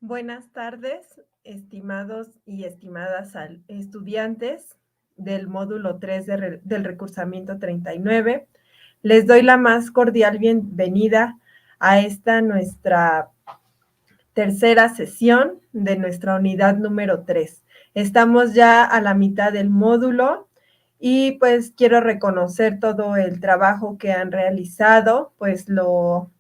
Buenas tardes, estimados y estimadas estudiantes del módulo 3 del recursamiento 39. Les doy la más cordial bienvenida a esta nuestra tercera sesión de nuestra unidad número 3. Estamos ya a la mitad del módulo y pues quiero reconocer todo el trabajo que han realizado, pues lo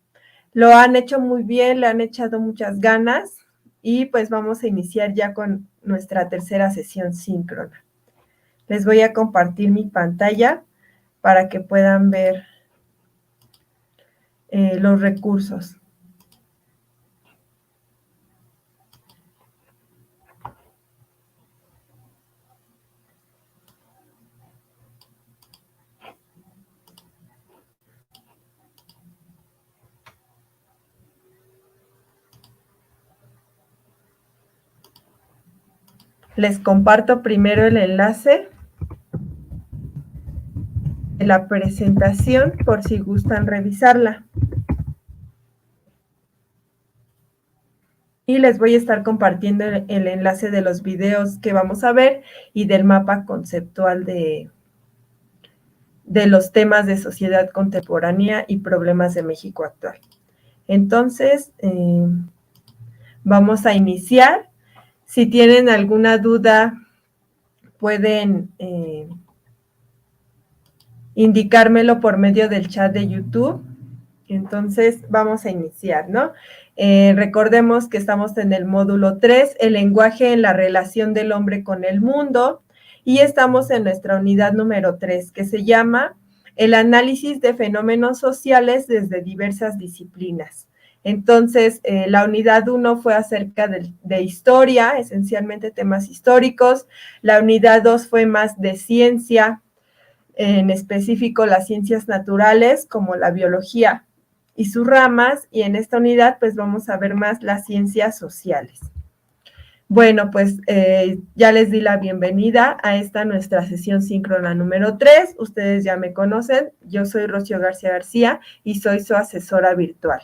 han hecho muy bien, le han echado muchas ganas y pues vamos a iniciar ya con nuestra tercera sesión síncrona. Les voy a compartir mi pantalla para que puedan ver los recursos. Les comparto primero el enlace de la presentación por si gustan revisarla. Y les voy a estar compartiendo el enlace de los videos que vamos a ver y del mapa conceptual de los temas de sociedad contemporánea y problemas de México actual. Entonces, vamos a iniciar. Si tienen alguna duda, pueden indicármelo por medio del chat de YouTube. Entonces, vamos a iniciar, ¿no? Recordemos que estamos en el módulo 3, el lenguaje en la relación del hombre con el mundo, y estamos en nuestra unidad número 3, que se llama el análisis de fenómenos sociales desde diversas disciplinas. Entonces, la unidad 1 fue acerca de historia, esencialmente temas históricos. La unidad 2 fue más de ciencia, en específico las ciencias naturales, como la biología y sus ramas, y en esta unidad pues vamos a ver más las ciencias sociales. Bueno, pues ya les di la bienvenida a esta nuestra sesión síncrona número 3. Ustedes ya me conocen, yo soy Rocío García García y soy su asesora virtual.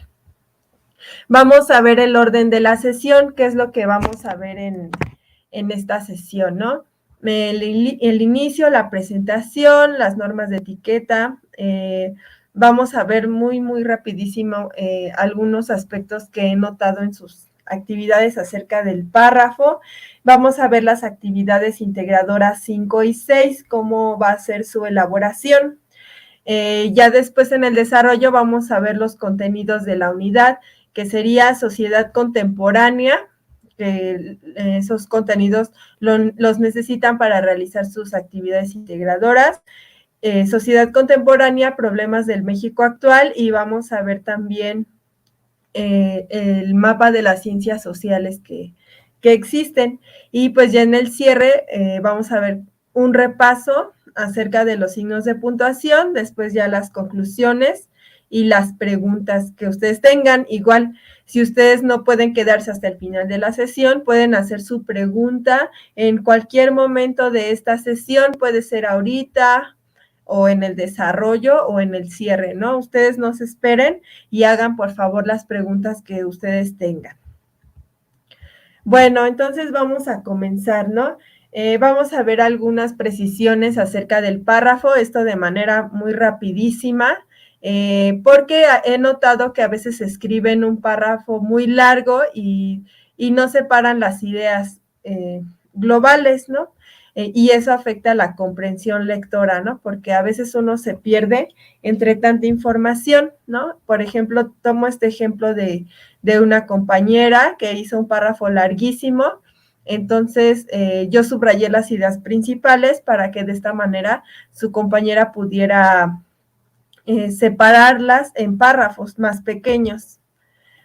Vamos a ver el orden de la sesión, qué es lo que vamos a ver en esta sesión, ¿no? El inicio, la presentación, las normas de etiqueta. Vamos a ver muy rapidísimo algunos aspectos que he notado en sus actividades acerca del párrafo. Vamos a ver las actividades integradoras 5 y 6, cómo va a ser su elaboración. Ya después en el desarrollo vamos a ver los contenidos de la unidad, que sería sociedad contemporánea. Esos contenidos los necesitan para realizar sus actividades integradoras. Sociedad contemporánea, problemas del México actual, y vamos a ver también el mapa de las ciencias sociales que existen. Y pues ya en el cierre vamos a ver un repaso acerca de los signos de puntuación, después ya las conclusiones y las preguntas que ustedes tengan. Igual, si ustedes no pueden quedarse hasta el final de la sesión, pueden hacer su pregunta en cualquier momento de esta sesión, puede ser ahorita o en el desarrollo o en el cierre, ¿no? Ustedes no se esperen y hagan, por favor, las preguntas que ustedes tengan. Bueno, entonces vamos a comenzar, ¿no? Vamos a ver algunas precisiones acerca del párrafo, esto de manera muy rapidísima, porque he notado que a veces escriben un párrafo muy largo y no separan las ideas globales, ¿no? Y eso afecta la comprensión lectora, ¿no? Porque a veces uno se pierde entre tanta información, ¿no? Por ejemplo, tomo este ejemplo de una compañera que hizo un párrafo larguísimo. Entonces, yo subrayé las ideas principales para que de esta manera su compañera pudiera separarlas en párrafos más pequeños.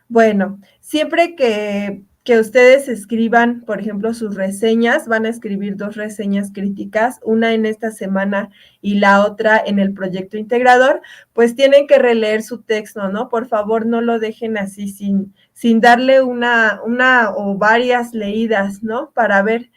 Bueno, siempre que ustedes escriban, por ejemplo, sus reseñas, van a escribir 2 reseñas críticas, una en esta semana y la otra en el proyecto integrador, pues tienen que releer su texto, ¿no? Por favor, no lo dejen así sin darle una o varias leídas, ¿no? Para ver,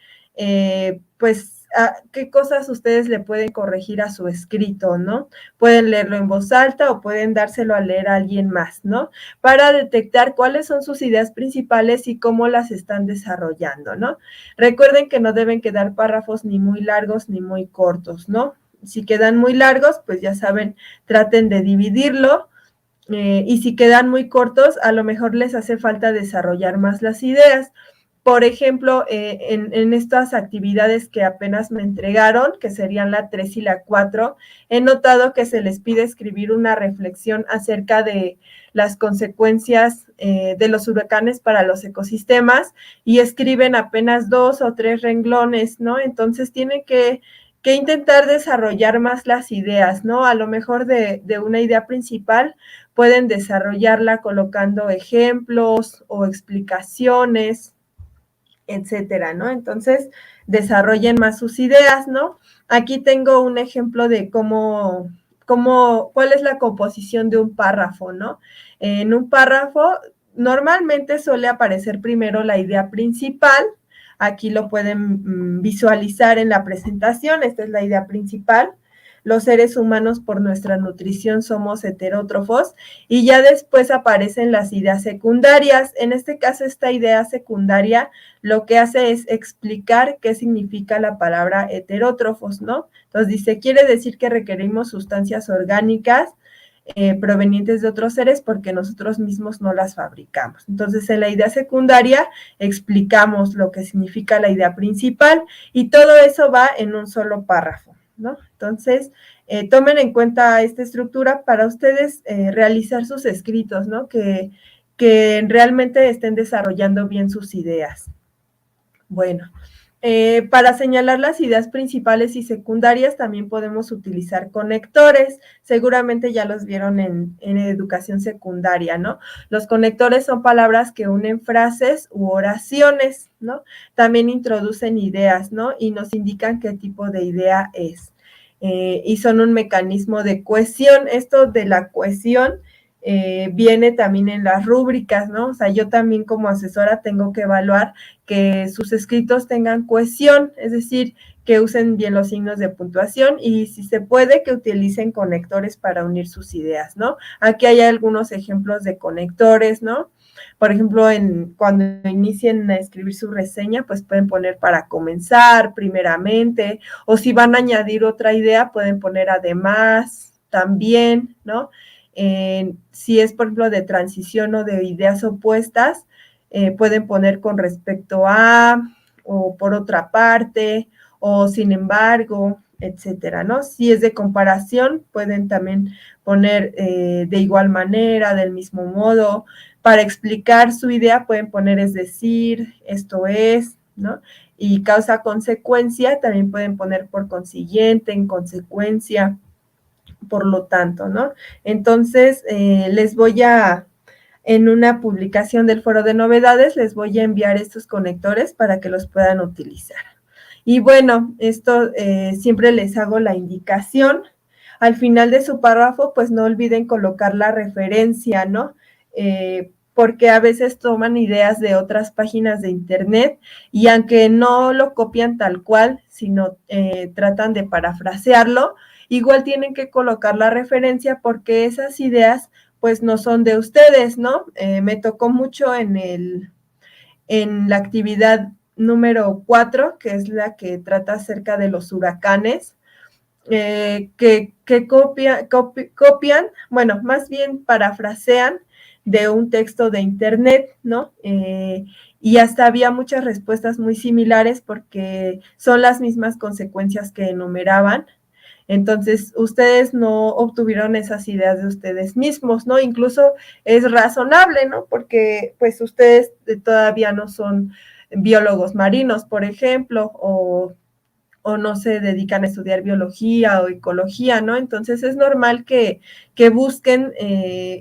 pues, qué cosas ustedes le pueden corregir a su escrito, ¿no? Pueden leerlo en voz alta o pueden dárselo a leer a alguien más, ¿no? Para detectar cuáles son sus ideas principales y cómo las están desarrollando, ¿no? Recuerden que no deben quedar párrafos ni muy largos ni muy cortos, ¿no? Si quedan muy largos, pues ya saben, traten de dividirlo. Y si quedan muy cortos, a lo mejor les hace falta desarrollar más las ideas. Por ejemplo, en estas actividades que apenas me entregaron, que serían la 3 y la 4, he notado que se les pide escribir una reflexión acerca de las consecuencias de los huracanes para los ecosistemas y escriben apenas 2 o 3 renglones, ¿no? Entonces tienen que intentar desarrollar más las ideas, ¿no? A lo mejor de una idea principal pueden desarrollarla colocando ejemplos o explicaciones, etcétera, ¿no? Entonces, desarrollen más sus ideas, ¿no? Aquí tengo un ejemplo de cuál es la composición de un párrafo, ¿no? En un párrafo, normalmente suele aparecer primero la idea principal. Aquí lo pueden visualizar en la presentación. Esta es la idea principal. Los seres humanos por nuestra nutrición somos heterótrofos y ya después aparecen las ideas secundarias. En este caso, esta idea secundaria lo que hace es explicar qué significa la palabra heterótrofos, ¿no? Entonces dice, quiere decir que requerimos sustancias orgánicas provenientes de otros seres porque nosotros mismos no las fabricamos. Entonces, en la idea secundaria explicamos lo que significa la idea principal y todo eso va en un solo párrafo, ¿no? Entonces, tomen en cuenta esta estructura para ustedes realizar sus escritos, ¿no? Que realmente estén desarrollando bien sus ideas. Bueno, para señalar las ideas principales y secundarias también podemos utilizar conectores. Seguramente ya los vieron en educación secundaria, ¿no? Los conectores son palabras que unen frases u oraciones, ¿no? También introducen ideas, ¿no? Y nos indican qué tipo de idea es. Y son un mecanismo de cohesión. Esto de la cohesión viene también en las rúbricas, ¿no? O sea, yo también como asesora tengo que evaluar que sus escritos tengan cohesión, es decir, que usen bien los signos de puntuación y si se puede que utilicen conectores para unir sus ideas, ¿no? Aquí hay algunos ejemplos de conectores, ¿no? Por ejemplo, cuando inicien a escribir su reseña, pues pueden poner para comenzar, primeramente, o si van a añadir otra idea, pueden poner además, también, ¿no? Si es, por ejemplo, de transición o de ideas opuestas, pueden poner con respecto a, o por otra parte, o sin embargo, etcétera, ¿no? Si es de comparación, pueden también poner de igual manera, del mismo modo. Para explicar su idea, pueden poner es decir, esto es, ¿no? Y causa-consecuencia, también pueden poner por consiguiente, en consecuencia, por lo tanto, ¿no? Entonces, en una publicación del foro de novedades, les voy a enviar estos conectores para que los puedan utilizar. Y bueno, esto siempre les hago la indicación. Al final de su párrafo, pues no olviden colocar la referencia, ¿no? Porque a veces toman ideas de otras páginas de internet y aunque no lo copian tal cual, sino tratan de parafrasearlo, igual tienen que colocar la referencia porque esas ideas pues no son de ustedes, ¿no? Me tocó mucho en la actividad número 4, que es la que trata acerca de los huracanes, que copian, bueno, más bien parafrasean de un texto de internet, ¿no? Y hasta había muchas respuestas muy similares porque son las mismas consecuencias que enumeraban. Entonces, ustedes no obtuvieron esas ideas de ustedes mismos, ¿no? Incluso es razonable, ¿no? Porque pues ustedes todavía no son biólogos marinos, por ejemplo, o no se dedican a estudiar biología o ecología, ¿no? Entonces es normal que busquen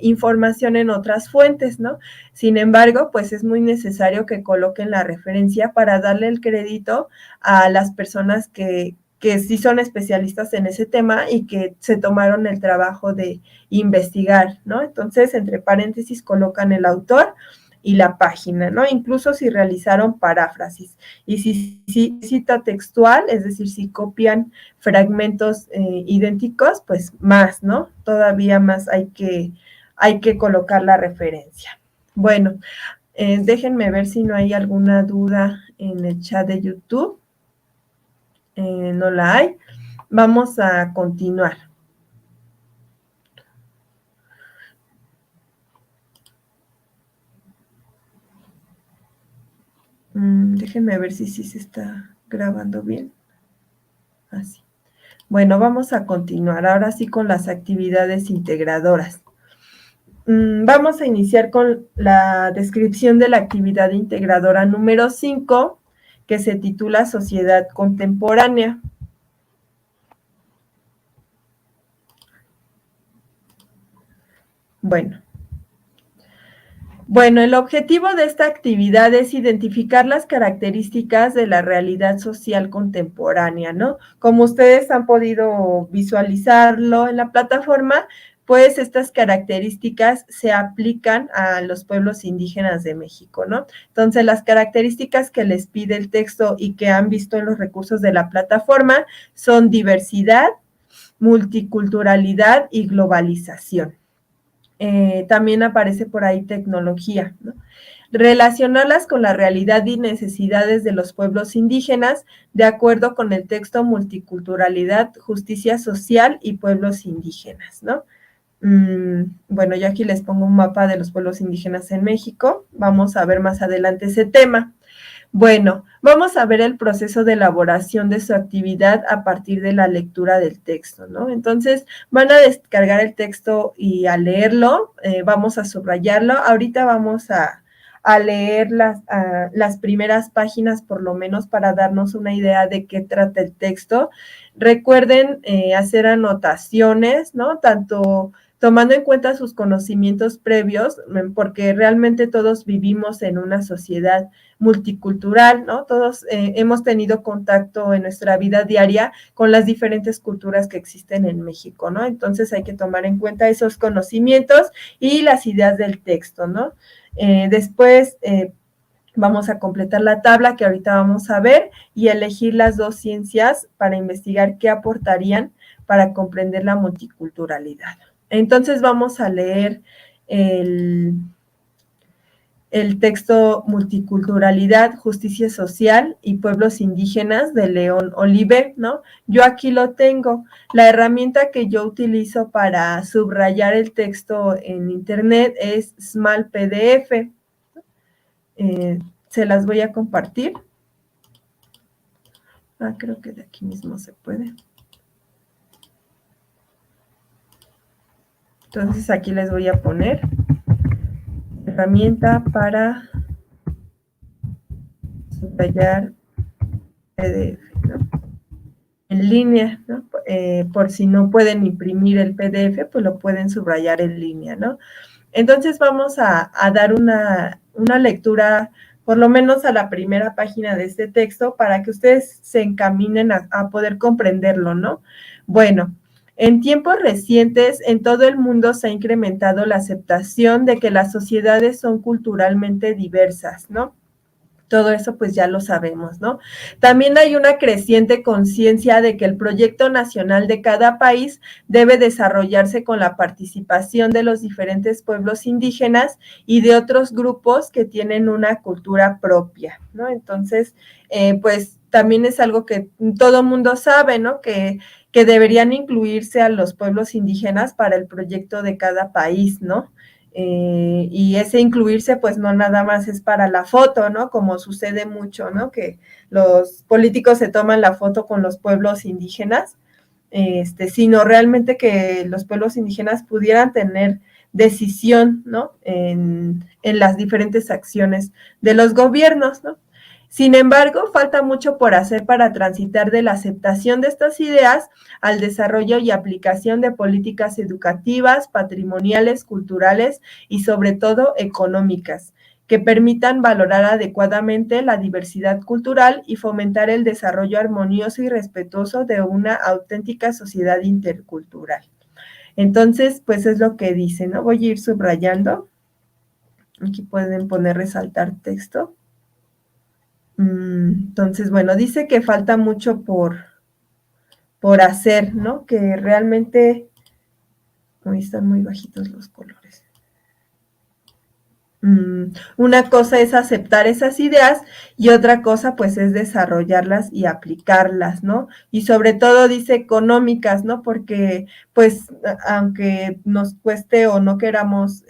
información en otras fuentes, ¿no? Sin embargo, pues es muy necesario que coloquen la referencia para darle el crédito a las personas que sí son especialistas en ese tema y que se tomaron el trabajo de investigar, ¿no? Entonces, entre paréntesis, colocan el autor y la página, ¿no? Incluso si realizaron paráfrasis. Y si cita textual, es decir, si copian fragmentos idénticos, pues más, ¿no? Todavía más hay que colocar la referencia. Bueno, déjenme ver si no hay alguna duda en el chat de YouTube. No la hay. Vamos a continuar. Déjenme ver si se está grabando bien. Así. Bueno, vamos a continuar ahora sí con las actividades integradoras. Vamos a iniciar con la descripción de la actividad integradora número 5, que se titula Sociedad Contemporánea. Bueno, el objetivo de esta actividad es identificar las características de la realidad social contemporánea, ¿no? Como ustedes han podido visualizarlo en la plataforma, pues estas características se aplican a los pueblos indígenas de México, ¿no? Entonces, las características que les pide el texto y que han visto en los recursos de la plataforma son diversidad, multiculturalidad y globalización. También aparece por ahí tecnología, ¿no? Relacionarlas con la realidad y necesidades de los pueblos indígenas de acuerdo con el texto Multiculturalidad, Justicia Social y Pueblos Indígenas, ¿no? Bueno, yo aquí les pongo un mapa de los pueblos indígenas en México. Vamos a ver más adelante ese tema. Bueno, vamos a ver el proceso de elaboración de su actividad a partir de la lectura del texto, ¿no? Entonces, van a descargar el texto y a leerlo, vamos a subrayarlo. Ahorita vamos a leer las primeras páginas, por lo menos, para darnos una idea de qué trata el texto. Recuerden hacer anotaciones, ¿no? Tanto tomando en cuenta sus conocimientos previos, porque realmente todos vivimos en una sociedad multicultural, ¿no? Todos hemos tenido contacto en nuestra vida diaria con las diferentes culturas que existen en México, ¿no? Entonces hay que tomar en cuenta esos conocimientos y las ideas del texto, ¿no? Después vamos a completar la tabla que ahorita vamos a ver y elegir las dos ciencias para investigar qué aportarían para comprender la multiculturalidad. Entonces vamos a leer el texto Multiculturalidad, Justicia Social y Pueblos Indígenas de León Olive, ¿no? Yo aquí lo tengo. La herramienta que yo utilizo para subrayar el texto en internet es Small PDF. Se las voy a compartir. Creo que de aquí mismo se puede. Entonces aquí les voy a poner herramienta para subrayar PDF, ¿no? En línea, ¿no? Por si no pueden imprimir el PDF, pues lo pueden subrayar en línea, ¿no? Entonces vamos a dar una lectura, por lo menos a la primera página de este texto, para que ustedes se encaminen a poder comprenderlo, ¿no? Bueno, en tiempos recientes, en todo el mundo se ha incrementado la aceptación de que las sociedades son culturalmente diversas, ¿no? Todo eso pues ya lo sabemos, ¿no? También hay una creciente conciencia de que el proyecto nacional de cada país debe desarrollarse con la participación de los diferentes pueblos indígenas y de otros grupos que tienen una cultura propia, ¿no? Entonces, pues también es algo que todo mundo sabe, ¿no? Que deberían incluirse a los pueblos indígenas para el proyecto de cada país, ¿no? Y ese incluirse pues no nada más es para la foto, ¿no? Como sucede mucho, ¿no? Que los políticos se toman la foto con los pueblos indígenas, sino realmente que los pueblos indígenas pudieran tener decisión, ¿no? En las diferentes acciones de los gobiernos, ¿no? Sin embargo, falta mucho por hacer para transitar de la aceptación de estas ideas al desarrollo y aplicación de políticas educativas, patrimoniales, culturales y sobre todo económicas, que permitan valorar adecuadamente la diversidad cultural y fomentar el desarrollo armonioso y respetuoso de una auténtica sociedad intercultural. Entonces, pues es lo que dice, ¿no? Voy a ir subrayando. Aquí pueden poner resaltar texto. Entonces, bueno, dice que falta mucho por hacer, ¿no? Que realmente, hoy están muy bajitos los colores. Una cosa es aceptar esas ideas y otra cosa pues es desarrollarlas y aplicarlas, ¿no? Y sobre todo dice económicas, ¿no? Porque pues aunque nos cueste o no queramos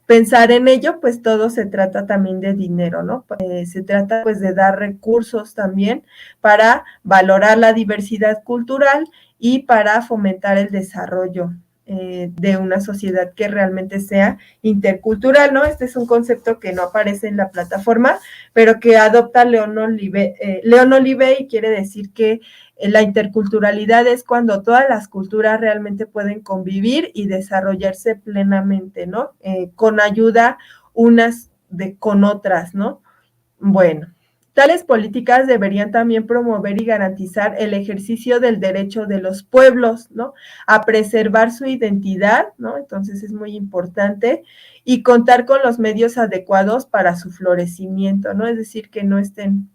pensar en ello, pues todo se trata también de dinero, ¿no? Se trata pues de dar recursos también para valorar la diversidad cultural y para fomentar el desarrollo de una sociedad que realmente sea intercultural, ¿no? Este es un concepto que no aparece en la plataforma, pero que adopta León Olive, y quiere decir que la interculturalidad es cuando todas las culturas realmente pueden convivir y desarrollarse plenamente, ¿no? Con ayuda unas con otras, ¿no? Bueno, tales políticas deberían también promover y garantizar el ejercicio del derecho de los pueblos, ¿no? A preservar su identidad, ¿no? Entonces es muy importante y contar con los medios adecuados para su florecimiento, ¿no? Es decir, que no estén,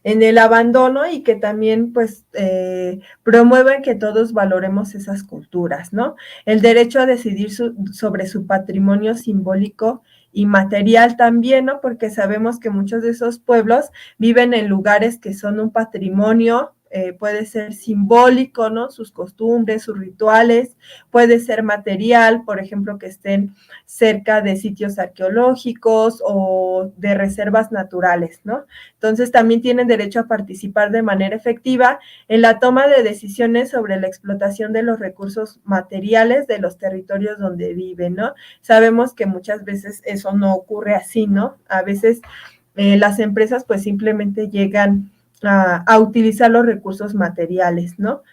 en el abandono y que también pues promuevan que todos valoremos esas culturas, ¿no? El derecho a decidir sobre su patrimonio simbólico y material también, ¿no? Porque sabemos que muchos de esos pueblos viven en lugares que son un patrimonio, puede ser simbólico, ¿no? Sus costumbres, sus rituales, puede ser material, por ejemplo, que estén cerca de sitios arqueológicos o de reservas naturales, ¿no? Entonces también tienen derecho a participar de manera efectiva en la toma de decisiones sobre la explotación de los recursos materiales de los territorios donde viven, ¿no? Sabemos que muchas veces eso no ocurre así, ¿no? A veces las empresas pues simplemente llegan a utilizar los recursos materiales, ¿no?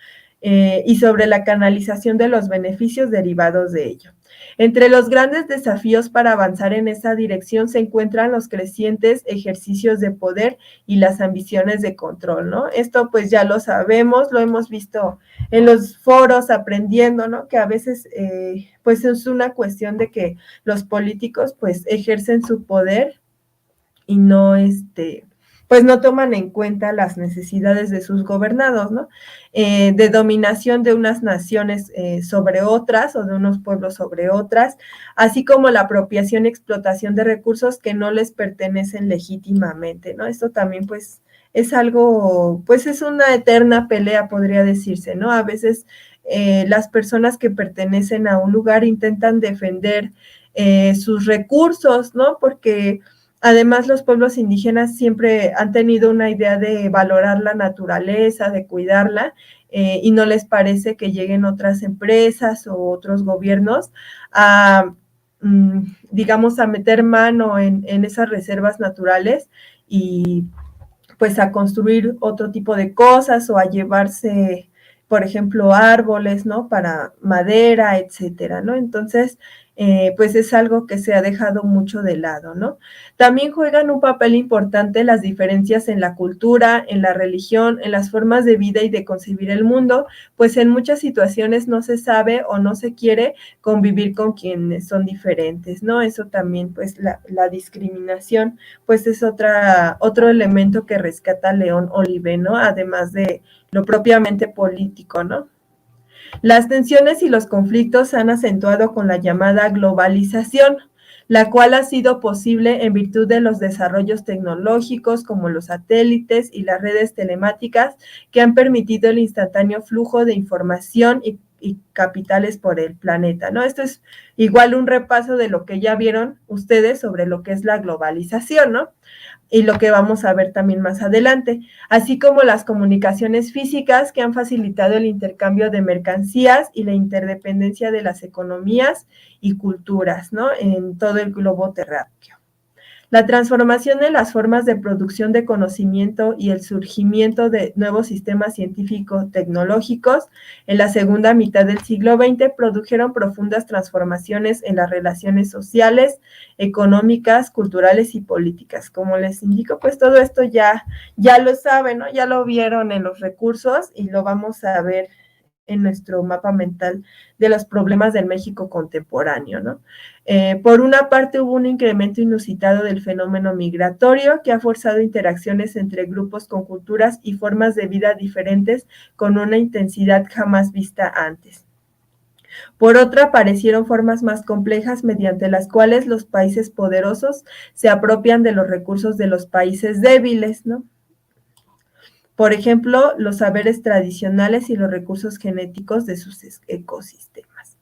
Y sobre la canalización de los beneficios derivados de ello. Entre los grandes desafíos para avanzar en esa dirección se encuentran los crecientes ejercicios de poder y las ambiciones de control, ¿no? Esto pues ya lo sabemos, lo hemos visto en los foros aprendiendo, ¿no? Que a veces pues es una cuestión de que los políticos pues ejercen su poder y no pues no toman en cuenta las necesidades de sus gobernados, ¿no? De dominación de unas naciones sobre otras o de unos pueblos sobre otras, así como la apropiación y explotación de recursos que no les pertenecen legítimamente, ¿no? Esto también, pues, es algo, pues es una eterna pelea, podría decirse, ¿no? A veces las personas que pertenecen a un lugar intentan defender sus recursos, ¿no? Porque además, los pueblos indígenas siempre han tenido una idea de valorar la naturaleza, de cuidarla, y no les parece que lleguen otras empresas o otros gobiernos a, digamos, a meter mano en esas reservas naturales y pues a construir otro tipo de cosas o a llevarse, por ejemplo, árboles, ¿no? Para madera, etcétera, ¿no? Entonces, pues es algo que se ha dejado mucho de lado, ¿no? También juegan un papel importante las diferencias en la cultura, en la religión, en las formas de vida y de concebir el mundo, pues en muchas situaciones no se sabe o no se quiere convivir con quienes son diferentes, ¿no? Eso también, pues la discriminación pues es otro elemento que rescata León Olive, ¿no? Además de lo propiamente político, ¿no? Las tensiones y los conflictos se han acentuado con la llamada globalización, la cual ha sido posible en virtud de los desarrollos tecnológicos como los satélites y las redes telemáticas que han permitido el instantáneo flujo de información y capitales por el planeta, ¿no? Esto es igual un repaso de lo que ya vieron ustedes sobre lo que es la globalización, ¿no? Y lo que vamos a ver también más adelante, así como las comunicaciones físicas que han facilitado el intercambio de mercancías y la interdependencia de las economías y culturas, ¿no? En todo el globo terráqueo. La transformación en las formas de producción de conocimiento y el surgimiento de nuevos sistemas científicos tecnológicos en la segunda mitad del siglo XX produjeron profundas transformaciones en las relaciones sociales, económicas, culturales y políticas. Como les indico, pues todo esto ya lo saben, ¿no? Ya lo vieron en los recursos y lo vamos a ver en nuestro mapa mental de los problemas del México contemporáneo, ¿no? Por una parte, hubo un incremento inusitado del fenómeno migratorio que ha forzado interacciones entre grupos con culturas y formas de vida diferentes con una intensidad jamás vista antes. Por otra, aparecieron formas más complejas mediante las cuales los países poderosos se apropian de los recursos de los países débiles, ¿no? Por ejemplo, los saberes tradicionales y los recursos genéticos de sus ecosistemas.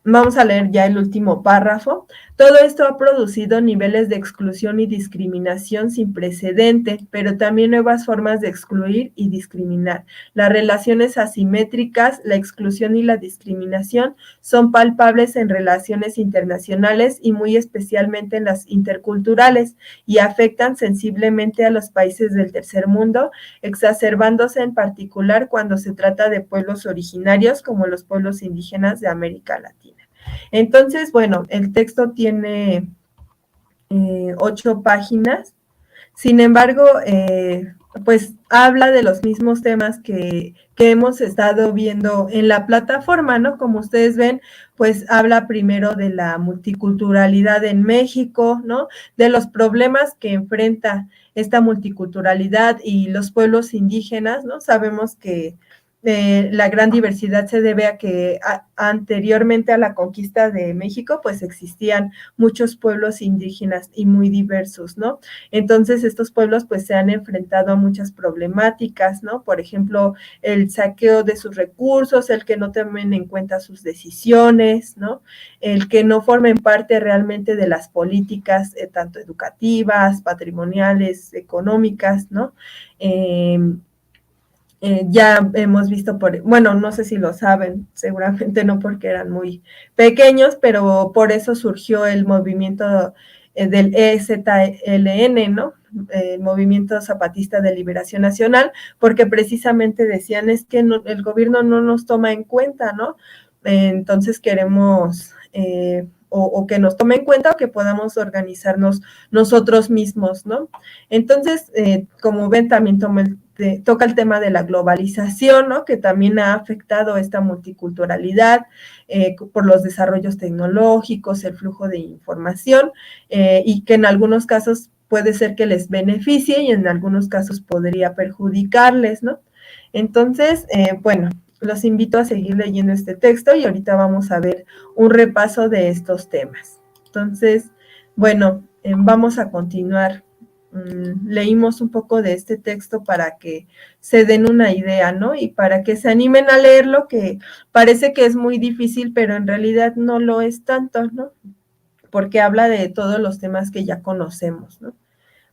Vamos a leer ya el último párrafo. Todo esto ha producido niveles de exclusión y discriminación sin precedente, pero también nuevas formas de excluir y discriminar. Las relaciones asimétricas, la exclusión y la discriminación son palpables en relaciones internacionales y muy especialmente en las interculturales y afectan sensiblemente a los países del tercer mundo, exacerbándose en particular cuando se trata de pueblos originarios como los pueblos indígenas de América Latina. Entonces, bueno, el texto tiene 8 páginas, sin embargo, pues habla de los mismos temas que hemos estado viendo en la plataforma, ¿no? Como ustedes ven, pues habla primero de la multiculturalidad en México, ¿no? De los problemas que enfrenta esta multiculturalidad y los pueblos indígenas, ¿no? Sabemos que la gran diversidad se debe a que anteriormente a la conquista de México, pues existían muchos pueblos indígenas y muy diversos, ¿no? Entonces estos pueblos pues se han enfrentado a muchas problemáticas, ¿no? Por ejemplo, el saqueo de sus recursos, el que no tomen en cuenta sus decisiones, ¿no? El que no formen parte realmente de las políticas tanto educativas, patrimoniales, económicas, ¿no? Ya hemos visto bueno, no sé si lo saben, seguramente no porque eran muy pequeños, pero por eso surgió el movimiento del EZLN, ¿no? El Movimiento Zapatista de Liberación Nacional, porque precisamente decían es que el gobierno no nos toma en cuenta, ¿no? Entonces queremos o que nos tome en cuenta o que podamos organizarnos nosotros mismos, ¿no? Entonces, como ven, también toca el tema de la globalización, ¿no? Que también ha afectado esta multiculturalidad por los desarrollos tecnológicos, el flujo de información y que en algunos casos puede ser que les beneficie y en algunos casos podría perjudicarles, ¿no? Entonces, bueno, los invito a seguir leyendo este texto y ahorita vamos a ver un repaso de estos temas. Entonces, bueno, vamos a continuar. Leímos un poco de este texto para que se den una idea, ¿no? Y para que se animen a leerlo, que parece que es muy difícil, pero en realidad no lo es tanto, ¿no? Porque habla de todos los temas que ya conocemos, ¿no?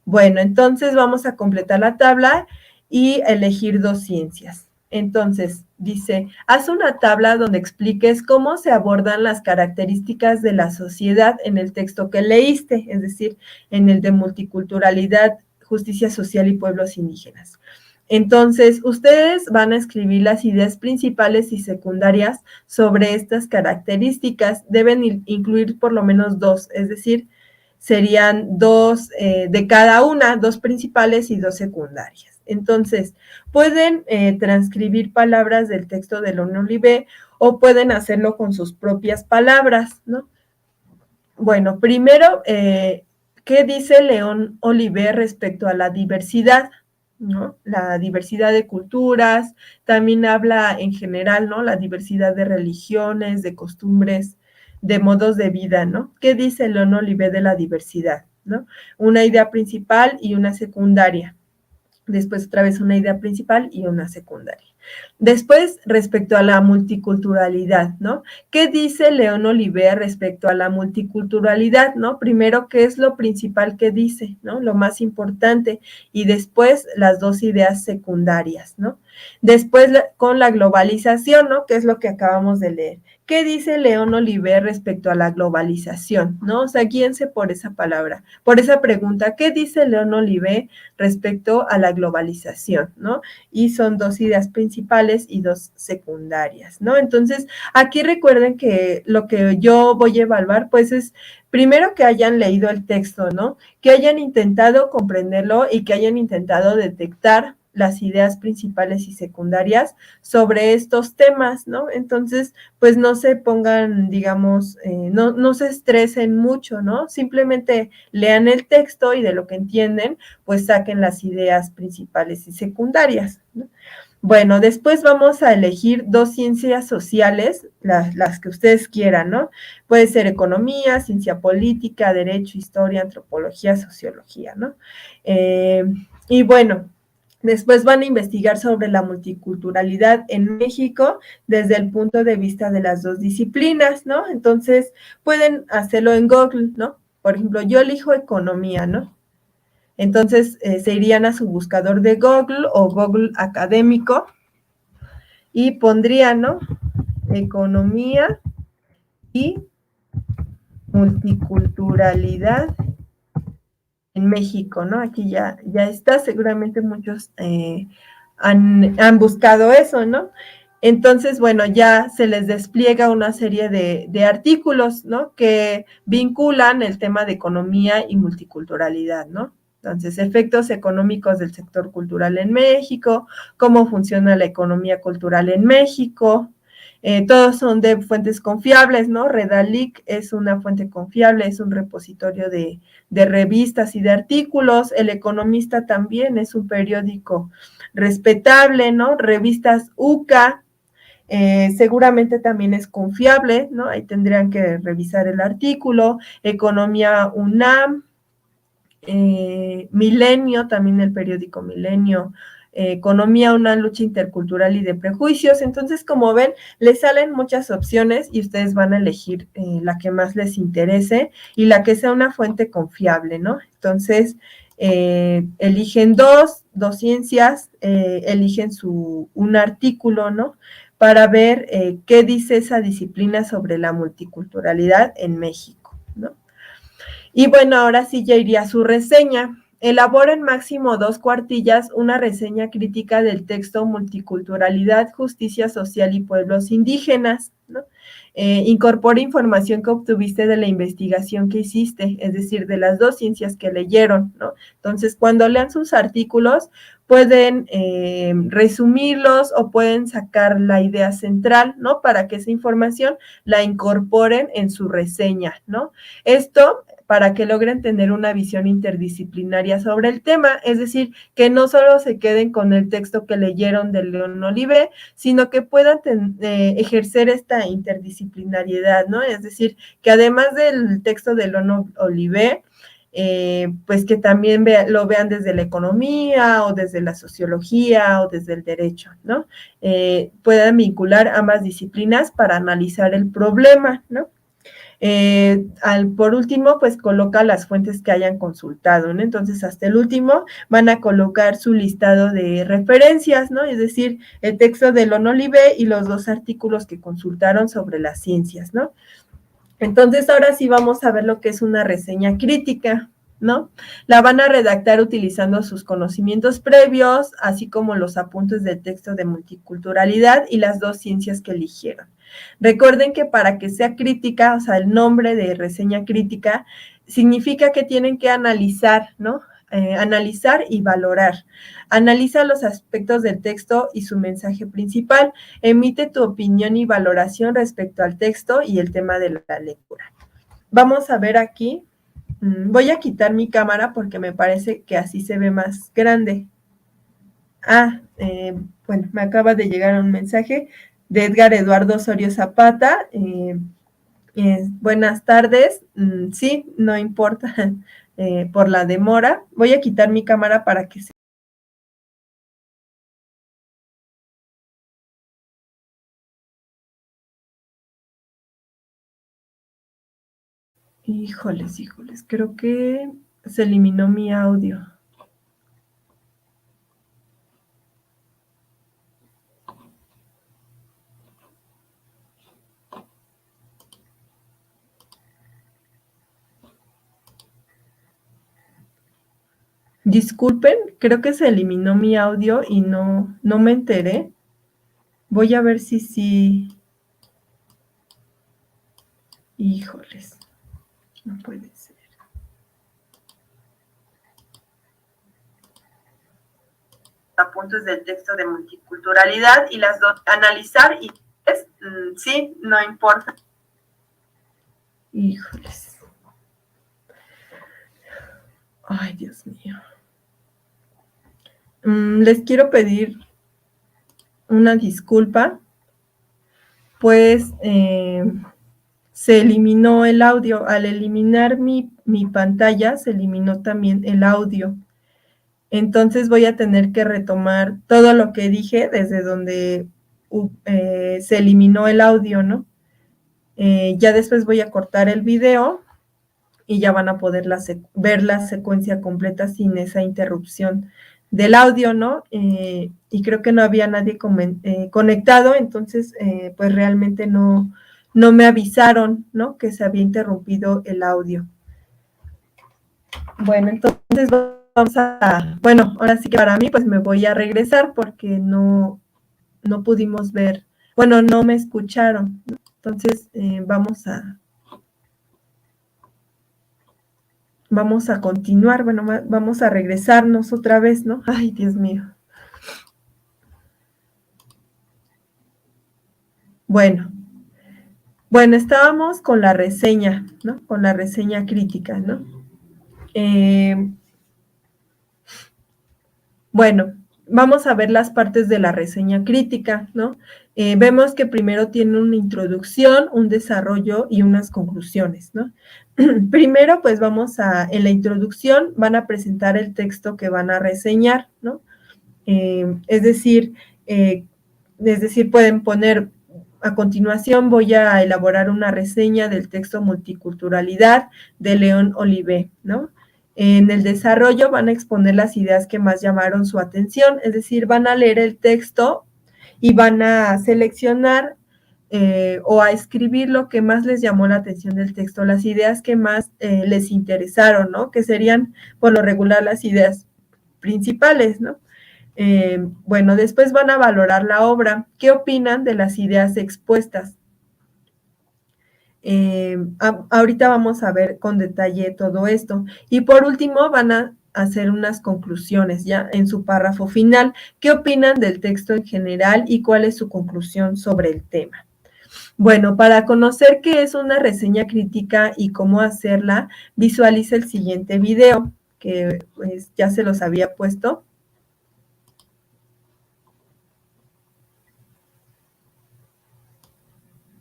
Bueno, entonces vamos a completar la tabla y elegir 2 ciencias. Entonces, dice, haz una tabla donde expliques cómo se abordan las características de la sociedad en el texto que leíste, es decir, en el de multiculturalidad, justicia social y pueblos indígenas. Entonces, ustedes van a escribir las ideas principales y secundarias sobre estas características. Deben incluir por lo menos 2, es decir, serían 2 de cada una, 2 principales y 2 secundarias. Entonces, pueden transcribir palabras del texto de León Olivé o pueden hacerlo con sus propias palabras, ¿no? Bueno, primero, ¿qué dice León Olivé respecto a la diversidad? ¿No? La diversidad de culturas, también habla en general, ¿no? La diversidad de religiones, de costumbres, de modos de vida, ¿no? ¿Qué dice León Olivé de la diversidad? ¿No? Una idea principal y una secundaria. Después otra vez una idea principal y una secundaria. Después, respecto a la multiculturalidad, ¿no? ¿Qué dice León Olivé respecto a la multiculturalidad, ¿no? Primero, ¿qué es lo principal que dice, ¿no? Lo más importante. Y después, las 2 ideas secundarias, ¿no? Después, con la globalización, ¿no? Que es lo que acabamos de leer. ¿Qué dice León Olivé respecto a la globalización, ¿no? O sea, guíense por esa palabra, por esa pregunta. ¿Qué dice León Olivé respecto a la globalización, ¿no? Y son 2 ideas principales y 2 secundarias, ¿no? Entonces, aquí recuerden que lo que yo voy a evaluar, pues es primero que hayan leído el texto, ¿no? Que hayan intentado comprenderlo y que hayan intentado detectar las ideas principales y secundarias sobre estos temas, ¿no? Entonces, pues no se pongan, digamos, no se estresen mucho, ¿no? Simplemente lean el texto y de lo que entienden, pues saquen las ideas principales y secundarias, ¿no? Bueno, después vamos a elegir dos ciencias sociales, las que ustedes quieran, ¿no? Puede ser economía, ciencia política, derecho, historia, antropología, sociología, ¿no? Y bueno, después van a investigar sobre la multiculturalidad en México desde el punto de vista de las dos disciplinas, ¿no? Entonces, pueden hacerlo en Google, ¿no? Por ejemplo, yo elijo economía, ¿no? Entonces, se irían a su buscador de Google o Google académico y pondrían, ¿no? Economía y multiculturalidad en México, ¿no? Aquí ya está, seguramente muchos han buscado eso, ¿no? Entonces, bueno, ya se les despliega una serie de artículos, ¿no? Que vinculan el tema de economía y multiculturalidad, ¿no? Entonces, efectos económicos del sector cultural en México, cómo funciona la economía cultural en México, todos son de fuentes confiables, ¿no? Redalic es una fuente confiable, es un repositorio de revistas y de artículos. El Economista también es un periódico respetable, ¿no? Revistas UCA, seguramente también es confiable, ¿no? Ahí tendrían que revisar el artículo. Economía UNAM, Milenio, también el periódico Milenio, Economía, una lucha intercultural y de prejuicios. Entonces, como ven, les salen muchas opciones y ustedes van a elegir la que más les interese y la que sea una fuente confiable, ¿no? Entonces, eligen dos ciencias, eligen un artículo, ¿no? Para ver qué dice esa disciplina sobre la multiculturalidad en México, ¿no? Y bueno, ahora sí ya iría a su reseña. Elabora en máximo 2 cuartillas una reseña crítica del texto Multiculturalidad, Justicia Social y Pueblos Indígenas, ¿no? Incorpora información que obtuviste de la investigación que hiciste, es decir, de las dos ciencias que leyeron, ¿no? Entonces, cuando lean sus artículos, pueden resumirlos o pueden sacar la idea central, ¿no? Para que esa información la incorporen en su reseña, ¿no? Esto para que logren tener una visión interdisciplinaria sobre el tema, es decir, que no solo se queden con el texto que leyeron de León Olivé, sino que puedan ejercer esta interdisciplinariedad, ¿no? Es decir, que además del texto de León Olivé, pues que también lo vean desde la economía o desde la sociología o desde el derecho, ¿no? Puedan vincular ambas disciplinas para analizar el problema, ¿no? Por último, pues coloca las fuentes que hayan consultado, ¿no? Entonces, hasta el último van a colocar su listado de referencias, ¿no? Es decir, el texto de León Olivé y los 2 artículos que consultaron sobre las ciencias, ¿no? Entonces, ahora sí vamos a ver lo que es una reseña crítica, ¿no? La van a redactar utilizando sus conocimientos previos, así como los apuntes del texto de multiculturalidad y las 2 ciencias que eligieron. Recuerden que para que sea crítica, o sea, el nombre de reseña crítica, significa que tienen que analizar, ¿no? Analizar y valorar. Analiza los aspectos del texto y su mensaje principal. Emite tu opinión y valoración respecto al texto y el tema de la lectura. Vamos a ver aquí. Voy a quitar mi cámara porque me parece que así se ve más grande. Bueno, me acaba de llegar un mensaje de Edgar Eduardo Osorio Zapata. Buenas tardes. Sí, no importa por la demora. Voy a quitar mi cámara para que se... Híjoles, creo que se eliminó mi audio. Disculpen, creo que se eliminó mi audio y no me enteré. Voy a ver si sí. Híjoles, no puede ser. apuntes del texto de multiculturalidad y las analizar y sí, no importa. Híjoles. Ay, Dios mío. Les quiero pedir una disculpa, pues se eliminó el audio. Al eliminar mi pantalla, se eliminó también el audio. Entonces voy a tener que retomar todo lo que dije desde donde se eliminó el audio, ¿no? Ya después voy a cortar el video y ya van a poder ver la secuencia completa sin esa interrupción del audio, ¿no? Y creo que no había nadie conectado, entonces pues realmente no me avisaron, ¿no? Que se había interrumpido el audio. Bueno, entonces vamos bueno, ahora sí que para mí pues me voy a regresar porque no pudimos ver, bueno, no me escucharon, ¿no? Entonces vamos a continuar, bueno, vamos a regresarnos otra vez, ¿no? Ay, Dios mío. Bueno, estábamos con la reseña, ¿no? Con la reseña crítica, ¿no? Bueno, vamos a ver las partes de la reseña crítica, ¿no? Vemos que primero tiene una introducción, un desarrollo y unas conclusiones, ¿no? Primero, pues en la introducción van a presentar el texto que van a reseñar, ¿no? Es decir, pueden poner, a continuación voy a elaborar una reseña del texto Multiculturalidad de León Olivé, ¿no? En el desarrollo van a exponer las ideas que más llamaron su atención, es decir, van a leer el texto y van a seleccionar o a escribir lo que más les llamó la atención del texto, las ideas que más les interesaron, ¿no? Que serían, por lo regular, las ideas principales, ¿no? Bueno, después van a valorar la obra. ¿Qué opinan de las ideas expuestas? Ahorita vamos a ver con detalle todo esto. Y por último van a hacer unas conclusiones ya en su párrafo final. ¿Qué opinan del texto en general y cuál es su conclusión sobre el tema? Bueno, para conocer qué es una reseña crítica y cómo hacerla, visualiza el siguiente video, que pues, ya se los había puesto.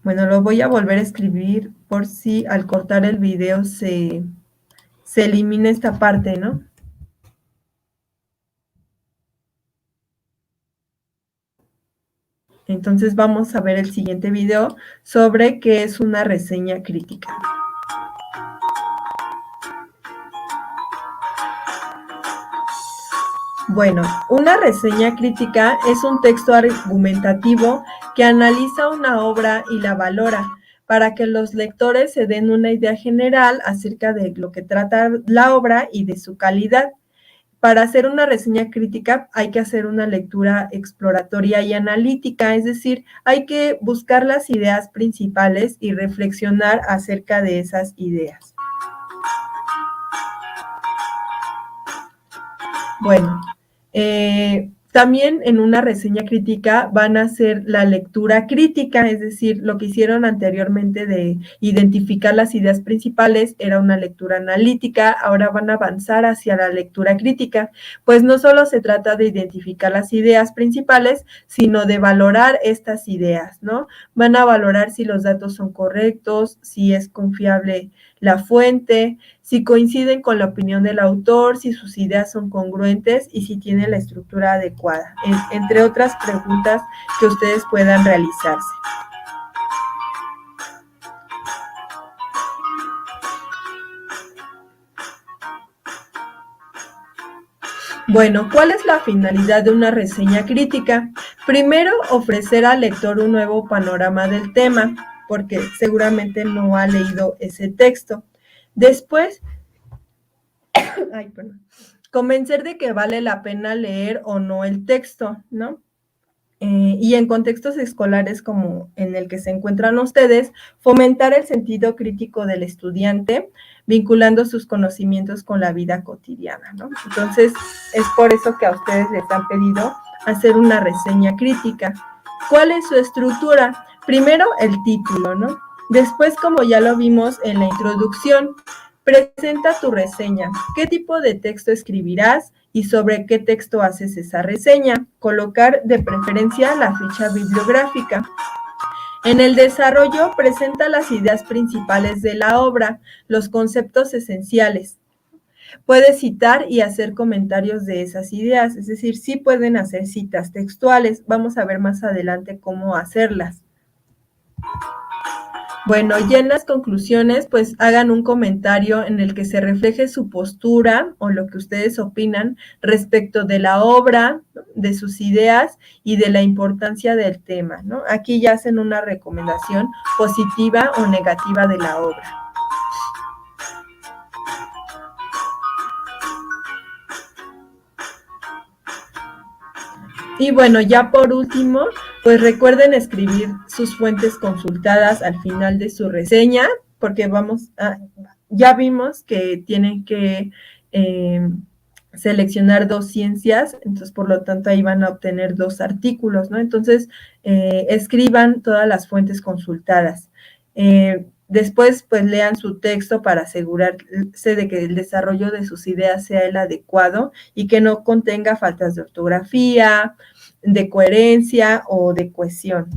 Bueno, lo voy a volver a escribir por si al cortar el video se elimina esta parte, ¿no? Entonces vamos a ver el siguiente video sobre qué es una reseña crítica. Bueno, una reseña crítica es un texto argumentativo que analiza una obra y la valora para que los lectores se den una idea general acerca de lo que trata la obra y de su calidad. Para hacer una reseña crítica hay que hacer una lectura exploratoria y analítica, es decir, hay que buscar las ideas principales y reflexionar acerca de esas ideas. Bueno, también en una reseña crítica van a hacer la lectura crítica, es decir, lo que hicieron anteriormente de identificar las ideas principales era una lectura analítica, ahora van a avanzar hacia la lectura crítica, pues no solo se trata de identificar las ideas principales, sino de valorar estas ideas, ¿no? Van a valorar si los datos son correctos, si es confiable la fuente, si coinciden con la opinión del autor, si sus ideas son congruentes y si tiene la estructura adecuada, entre otras preguntas que ustedes puedan realizarse. Bueno, ¿cuál es la finalidad de una reseña crítica? Primero, ofrecer al lector un nuevo panorama del tema, porque seguramente no ha leído ese texto. Después, convencer de que vale la pena leer o no el texto, ¿no? y en contextos escolares como en el que se encuentran ustedes, fomentar el sentido crítico del estudiante, vinculando sus conocimientos con la vida cotidiana, ¿no? Entonces, es por eso que a ustedes les han pedido hacer una reseña crítica. ¿Cuál es su estructura? Primero, el título, ¿no? Después, como ya lo vimos en la introducción, presenta tu reseña. ¿Qué tipo de texto escribirás y sobre qué texto haces esa reseña? Colocar de preferencia la ficha bibliográfica. En el desarrollo, presenta las ideas principales de la obra, los conceptos esenciales. Puedes citar y hacer comentarios de esas ideas, es decir, sí pueden hacer citas textuales. Vamos a ver más adelante cómo hacerlas. Bueno, ya en las conclusiones, pues hagan un comentario en el que se refleje su postura o lo que ustedes opinan respecto de la obra, de sus ideas y de la importancia del tema, ¿no? Aquí ya hacen una recomendación positiva o negativa de la obra. Y bueno, ya por último, pues recuerden escribir sus fuentes consultadas al final de su reseña, porque ya vimos que tienen que seleccionar 2 ciencias, entonces por lo tanto ahí van a obtener 2 artículos, ¿no? Entonces, escriban todas las fuentes consultadas. Después, pues lean su texto para asegurarse de que el desarrollo de sus ideas sea el adecuado y que no contenga faltas de ortografía, de coherencia o de cohesión.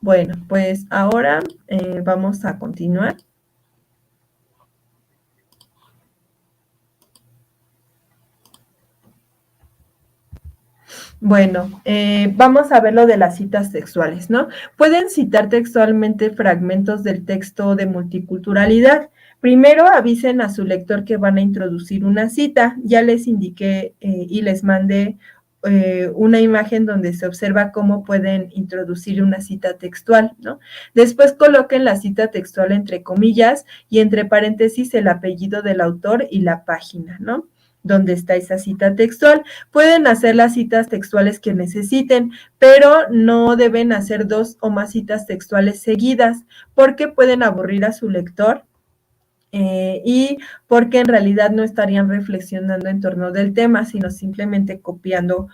Bueno, pues ahora vamos a continuar. Bueno, vamos a ver lo de las citas textuales, ¿no? Pueden citar textualmente fragmentos del texto de multiculturalidad. Primero avisen a su lector que van a introducir una cita. Ya les indiqué y les mandé una imagen donde se observa cómo pueden introducir una cita textual, ¿no? Después coloquen la cita textual entre comillas y entre paréntesis el apellido del autor y la página, ¿no? Donde está esa cita textual. Pueden hacer las citas textuales que necesiten, pero no deben hacer 2 o más citas textuales seguidas, porque pueden aburrir a su lector y porque en realidad no estarían reflexionando en torno del tema, sino simplemente copiando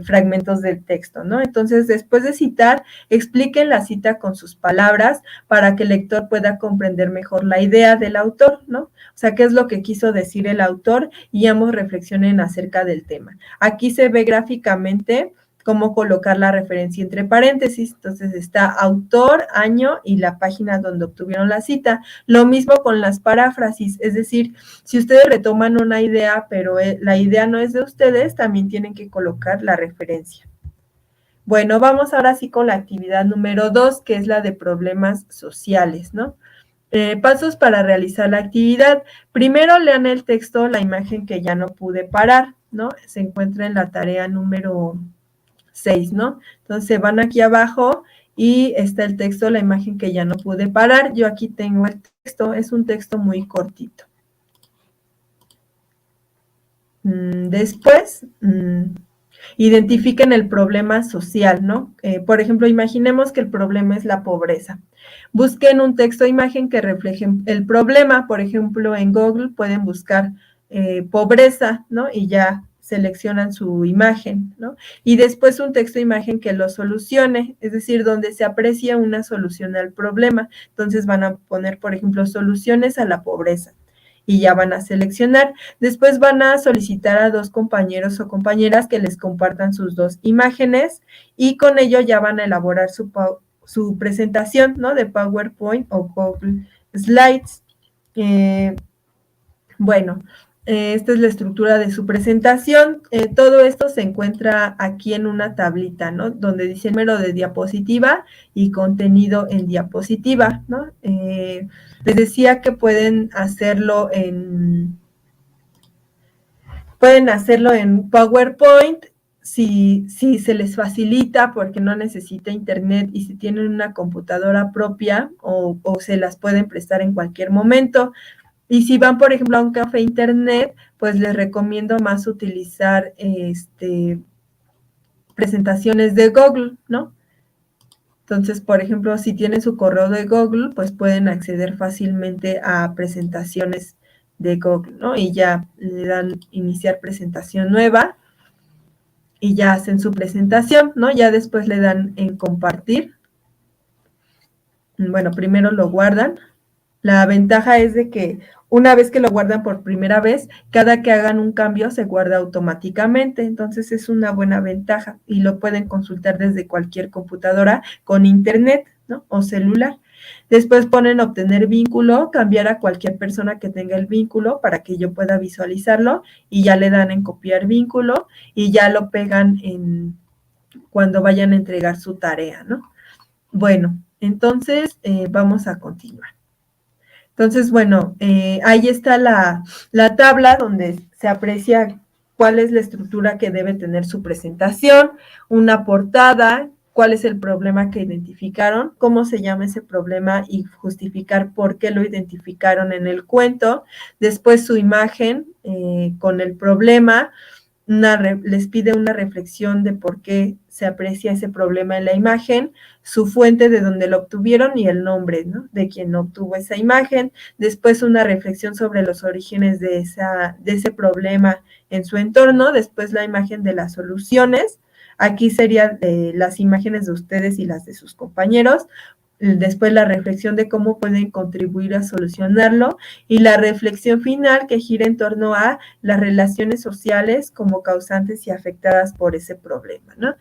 fragmentos del texto, ¿no? Entonces, después de citar, expliquen la cita con sus palabras para que el lector pueda comprender mejor la idea del autor, ¿no? O sea, qué es lo que quiso decir el autor y ambos reflexionen acerca del tema. Aquí se ve gráficamente cómo colocar la referencia entre paréntesis. Entonces está autor, año y la página donde obtuvieron la cita. Lo mismo con las paráfrasis, es decir, si ustedes retoman una idea, pero la idea no es de ustedes, también tienen que colocar la referencia. Bueno, vamos ahora sí con la actividad número 2, que es la de problemas sociales, ¿no? Pasos para realizar la actividad. Primero lean el texto, la imagen que ya no pude parar, ¿no? Se encuentra en la tarea número 6, ¿no? Entonces van aquí abajo y está el texto, la imagen que ya no pude parar. Yo aquí tengo el texto, es un texto muy cortito. Después, identifiquen el problema social, ¿no? Por ejemplo, imaginemos que el problema es la pobreza. Busquen un texto o imagen que refleje el problema. Por ejemplo, en Google pueden buscar pobreza, ¿no? Y ya seleccionan su imagen, ¿no? Y después un texto o imagen que lo solucione, es decir, donde se aprecia una solución al problema. Entonces van a poner, por ejemplo, soluciones a la pobreza y ya van a seleccionar. Después van a solicitar a 2 compañeros o compañeras que les compartan sus 2 imágenes y con ello ya van a elaborar su presentación, ¿no? De PowerPoint o Google Slides. Bueno, esta es la estructura de su presentación. Todo esto se encuentra aquí en una tablita, ¿no? Donde dice número de diapositiva y contenido en diapositiva, ¿no? Les decía que pueden hacerlo en PowerPoint si se les facilita porque no necesita internet y si tienen una computadora propia o se las pueden prestar en cualquier momento. Y si van, por ejemplo, a un café internet, pues les recomiendo más utilizar presentaciones de Google, ¿no? Entonces, por ejemplo, si tienen su correo de Google, pues pueden acceder fácilmente a presentaciones de Google, ¿no? Y ya le dan iniciar presentación nueva y ya hacen su presentación, ¿no? Ya después le dan en compartir. Bueno, primero lo guardan. La ventaja es de que una vez que lo guardan por primera vez, cada que hagan un cambio se guarda automáticamente. Entonces es una buena ventaja y lo pueden consultar desde cualquier computadora con internet, ¿no? O celular. Después ponen obtener vínculo, cambiar a cualquier persona que tenga el vínculo para que yo pueda visualizarlo y ya le dan en copiar vínculo y ya lo pegan cuando vayan a entregar su tarea, ¿no? Bueno, entonces vamos a continuar. Entonces, bueno, ahí está la tabla donde se aprecia cuál es la estructura que debe tener su presentación, una portada, cuál es el problema que identificaron, cómo se llama ese problema y justificar por qué lo identificaron en el cuento, después su imagen con el problema, les pide una reflexión de por qué se aprecia ese problema en la imagen, su fuente de donde lo obtuvieron y el nombre, ¿no? De quien obtuvo esa imagen, después una reflexión sobre los orígenes de ese problema en su entorno, después la imagen de las soluciones, aquí serían las imágenes de ustedes y las de sus compañeros, después la reflexión de cómo pueden contribuir a solucionarlo y la reflexión final que gira en torno a las relaciones sociales como causantes y afectadas por ese problema, ¿no?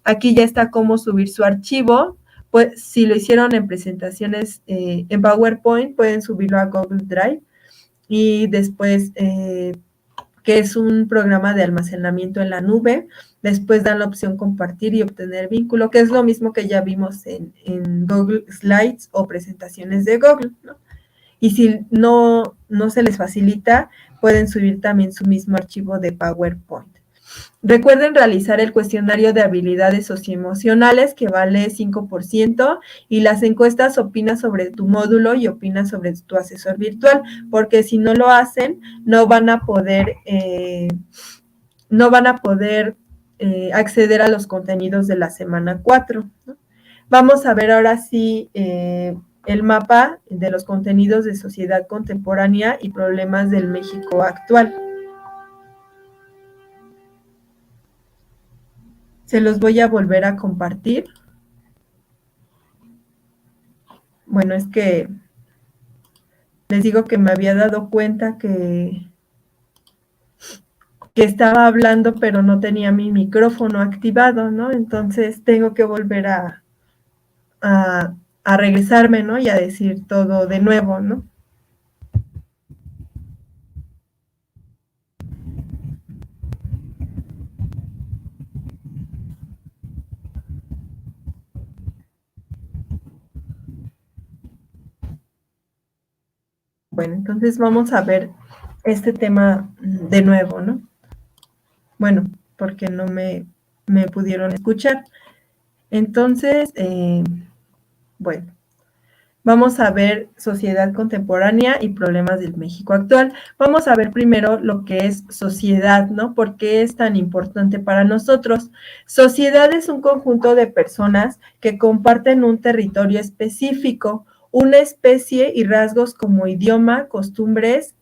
Aquí ya está cómo subir su archivo, pues si lo hicieron en presentaciones en PowerPoint, pueden subirlo a Google Drive y después que es un programa de almacenamiento en la nube. Después dan la opción compartir y obtener vínculo, que es lo mismo que ya vimos en Google Slides o presentaciones de Google, ¿no? Y si no se les facilita, pueden subir también su mismo archivo de PowerPoint. Recuerden realizar el cuestionario de habilidades socioemocionales que vale 5% y las encuestas opina sobre tu módulo y opina sobre tu asesor virtual, porque si no lo hacen, no van a poder acceder a los contenidos de la semana 4, ¿no? Vamos a ver ahora sí el mapa de los contenidos de sociedad contemporánea y problemas del México actual. Se los voy a volver a compartir. Bueno, es que les digo que me había dado cuenta que estaba hablando, pero no tenía mi micrófono activado, ¿no? Entonces tengo que volver a regresarme, ¿no? Y a decir todo de nuevo, ¿no? Bueno, entonces vamos a ver este tema de nuevo, ¿no? Bueno, porque no me pudieron escuchar. Entonces, bueno, vamos a ver sociedad contemporánea y problemas del México actual. Vamos a ver primero lo que es sociedad, ¿no? ¿Por qué es tan importante para nosotros? Sociedad es un conjunto de personas que comparten un territorio específico, una especie y rasgos como idioma, costumbres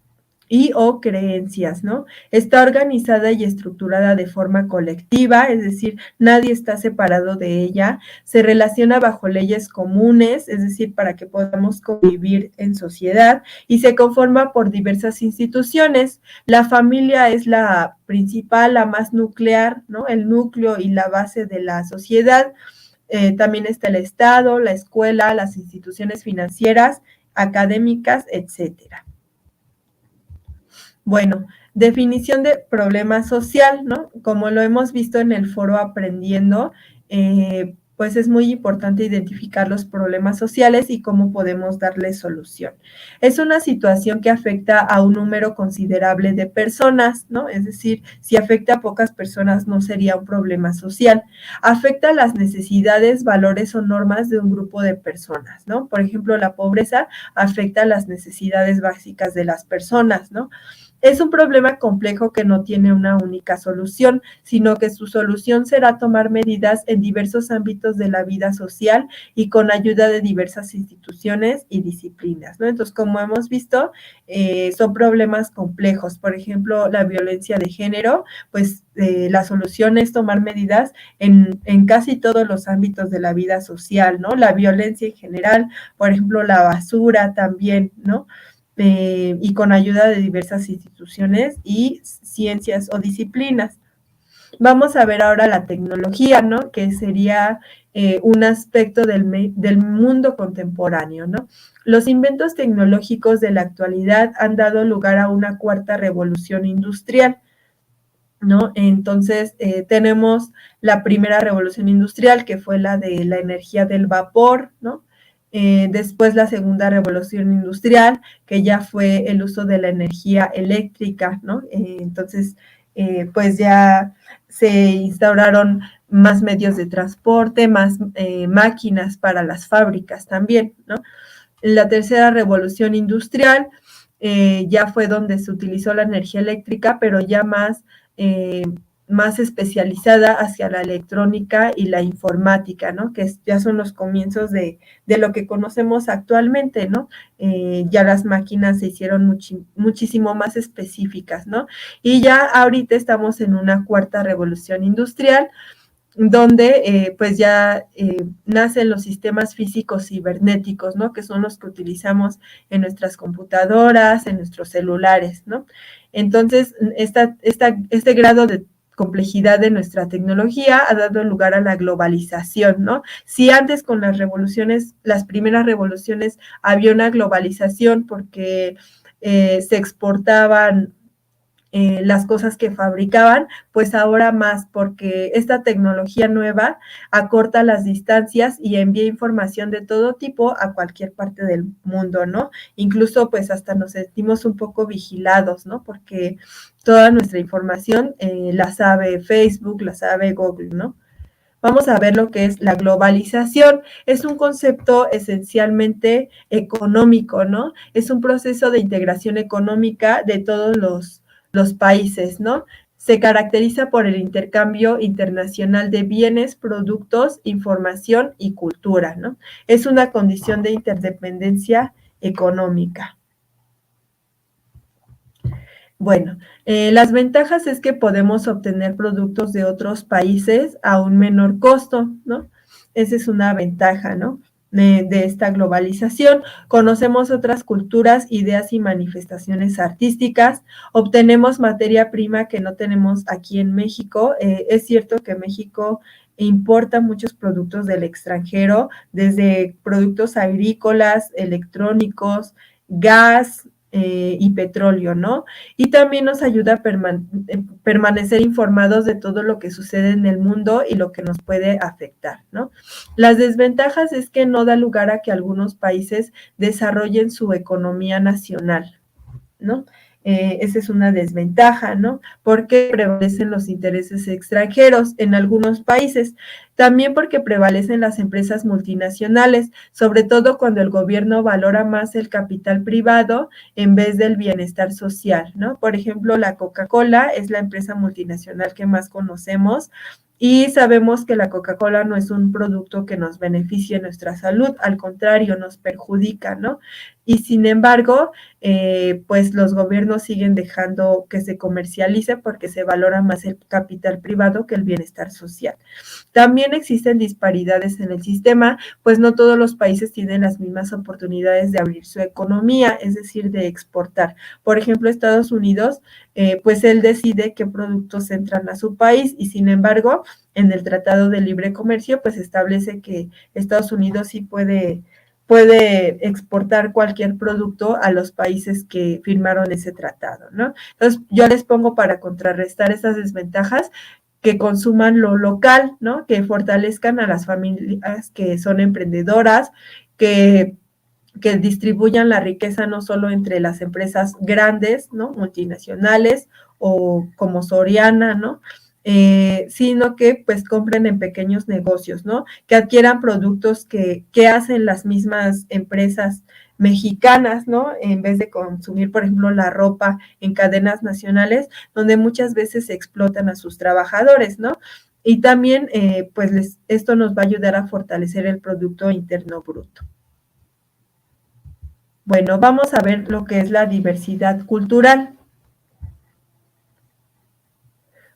y o creencias, ¿no? Está organizada y estructurada de forma colectiva, es decir, nadie está separado de ella, se relaciona bajo leyes comunes, es decir, para que podamos convivir en sociedad, y se conforma por diversas instituciones. La familia es la principal, la más nuclear, ¿no? El núcleo y la base de la sociedad. También está el Estado, la escuela, las instituciones financieras, académicas, etcétera. Bueno, definición de problema social, ¿no? Como lo hemos visto en el foro Aprendiendo, pues es muy importante identificar los problemas sociales y cómo podemos darle solución. Es una situación que afecta a un número considerable de personas, ¿no? Es decir, si afecta a pocas personas no sería un problema social. Afecta las necesidades, valores o normas de un grupo de personas, ¿no? Por ejemplo, la pobreza afecta las necesidades básicas de las personas, ¿no? Es un problema complejo que no tiene una única solución, sino que su solución será tomar medidas en diversos ámbitos de la vida social y con ayuda de diversas instituciones y disciplinas, ¿no? Entonces, como hemos visto, son problemas complejos. Por ejemplo, la violencia de género, pues la solución es tomar medidas en casi todos los ámbitos de la vida social, ¿no? La violencia en general, por ejemplo, la basura también, ¿no? Y con ayuda de diversas instituciones y ciencias o disciplinas. Vamos a ver ahora la tecnología, ¿no? Que sería un aspecto del mundo contemporáneo, ¿no? Los inventos tecnológicos de la actualidad han dado lugar a una cuarta revolución industrial, ¿no? Entonces, tenemos la primera revolución industrial, que fue la de la energía del vapor, ¿no? Después la segunda revolución industrial, que ya fue el uso de la energía eléctrica, ¿no? Entonces, pues ya se instauraron más medios de transporte, más máquinas para las fábricas también, ¿no? La tercera revolución industrial ya fue donde se utilizó la energía eléctrica, pero ya eh, más especializada hacia la electrónica y la informática, ¿no? Que ya son los comienzos de lo que conocemos actualmente, ¿no? Ya las máquinas se hicieron muchísimo más específicas, ¿no? Y ya ahorita estamos en una cuarta revolución industrial, donde pues ya nacen los sistemas físicos cibernéticos, ¿no? Que son los que utilizamos en nuestras computadoras, en nuestros celulares, ¿no? Entonces, este grado de complejidad de nuestra tecnología ha dado lugar a la globalización, ¿no? Si antes con las revoluciones, las primeras revoluciones, había una globalización porque se exportaban las cosas que fabricaban, pues ahora más, porque esta tecnología nueva acorta las distancias y envía información de todo tipo a cualquier parte del mundo, ¿no? Incluso pues hasta nos sentimos un poco vigilados, ¿no? Porque toda nuestra información la sabe Facebook, la sabe Google, ¿no? Vamos a ver lo que es la globalización. Es un concepto esencialmente económico, ¿no? Es un proceso de integración económica de todos los países, ¿no? Se caracteriza por el intercambio internacional de bienes, productos, información y cultura, ¿no? Es una condición de interdependencia económica. Bueno, las ventajas es que podemos obtener productos de otros países a un menor costo, ¿no? Esa es una ventaja, ¿no? De esta globalización. Conocemos otras culturas, ideas y manifestaciones artísticas. Obtenemos materia prima que no tenemos aquí en México. Es cierto que México importa muchos productos del extranjero, desde productos agrícolas, electrónicos, gas, y petróleo, ¿no? Y también nos ayuda a permanecer informados de todo lo que sucede en el mundo y lo que nos puede afectar, ¿no? Las desventajas es que no da lugar a que algunos países desarrollen su economía nacional, ¿no? Esa es una desventaja, ¿no? Porque prevalecen los intereses extranjeros en algunos países, también porque prevalecen las empresas multinacionales, sobre todo cuando el gobierno valora más el capital privado en vez del bienestar social, ¿no? Por ejemplo, la Coca-Cola es la empresa multinacional que más conocemos, y sabemos que la Coca-Cola no es un producto que nos beneficie nuestra salud, al contrario, nos perjudica, ¿no? Y sin embargo, pues los gobiernos siguen dejando que se comercialice porque se valora más el capital privado que el bienestar social. También existen disparidades en el sistema, pues no todos los países tienen las mismas oportunidades de abrir su economía, es decir, de exportar. Por ejemplo, Estados Unidos, pues él decide qué productos entran a su país y sin embargo, en el Tratado de Libre Comercio, pues establece que Estados Unidos sí puede exportar cualquier producto a los países que firmaron ese tratado, ¿no? Entonces, yo les pongo para contrarrestar esas desventajas que consuman lo local, ¿no? Que fortalezcan a las familias que son emprendedoras, que distribuyan la riqueza no solo entre las empresas grandes, ¿no? Multinacionales o como Soriana, ¿no? Sino que pues compren en pequeños negocios, ¿no? Que adquieran productos que hacen las mismas empresas mexicanas, ¿no? En vez de consumir, por ejemplo, la ropa en cadenas nacionales, donde muchas veces se explotan a sus trabajadores, ¿no? Y también, pues, esto nos va a ayudar a fortalecer el Producto Interno Bruto. Bueno, vamos a ver lo que es la diversidad cultural.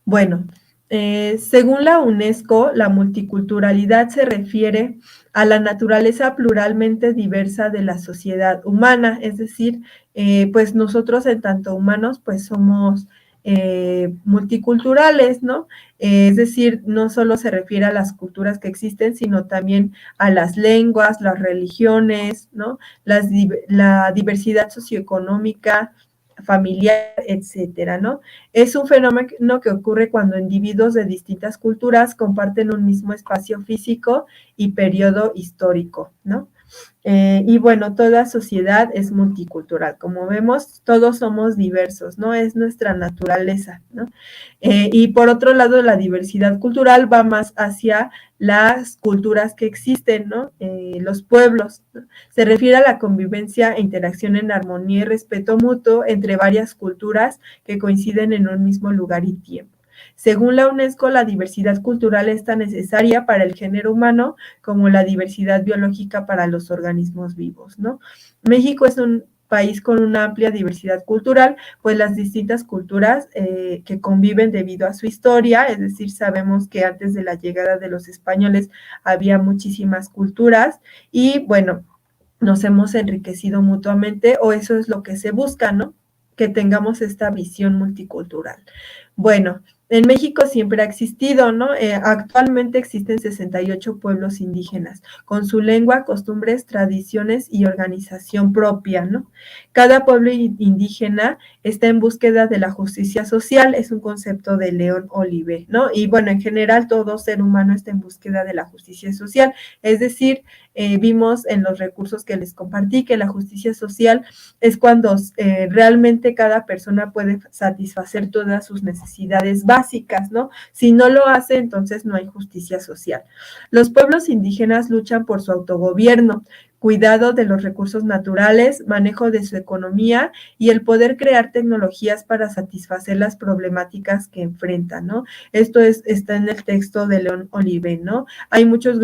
Bueno, según la UNESCO, la multiculturalidad se refiere a la naturaleza pluralmente diversa de la sociedad humana, es decir, pues nosotros en tanto humanos, pues somos multiculturales, ¿no? Es decir, no solo se refiere a las culturas que existen, sino también a las lenguas, las religiones, ¿no? La diversidad socioeconómica, familiar, etcétera, ¿no? Es un fenómeno que ocurre cuando individuos de distintas culturas comparten un mismo espacio físico y periodo histórico, ¿no? Y bueno, toda sociedad es multicultural. Como vemos, todos somos diversos, ¿no? Es nuestra naturaleza, ¿no? Y por otro lado, la diversidad cultural va más hacia las culturas que existen, ¿no? Los pueblos, ¿no? Se refiere a la convivencia e interacción en armonía y respeto mutuo entre varias culturas que coinciden en un mismo lugar y tiempo. Según la UNESCO, la diversidad cultural es tan necesaria para el género humano como la diversidad biológica para los organismos vivos, ¿no? México es un país con una amplia diversidad cultural, pues las distintas culturas que conviven debido a su historia, es decir, sabemos que antes de la llegada de los españoles había muchísimas culturas y bueno, nos hemos enriquecido mutuamente o eso es lo que se busca, ¿no? Que tengamos esta visión multicultural. Bueno, en México siempre ha existido, ¿no? Actualmente existen 68 pueblos indígenas, con su lengua, costumbres, tradiciones y organización propia, ¿no? Cada pueblo indígena está en búsqueda de la justicia social, es un concepto de León Olive, ¿no? Y bueno, en general todo ser humano está en búsqueda de la justicia social, es decir, vimos en los recursos que les compartí que la justicia social es cuando realmente cada persona puede satisfacer todas sus necesidades básicas, ¿no? Si no lo hace, entonces no hay justicia social. Los pueblos indígenas luchan por su autogobierno, cuidado de los recursos naturales, manejo de su economía y el poder crear tecnologías para satisfacer las problemáticas que enfrentan, ¿no? Esto está en el texto de León Olive, ¿no? Hay muchos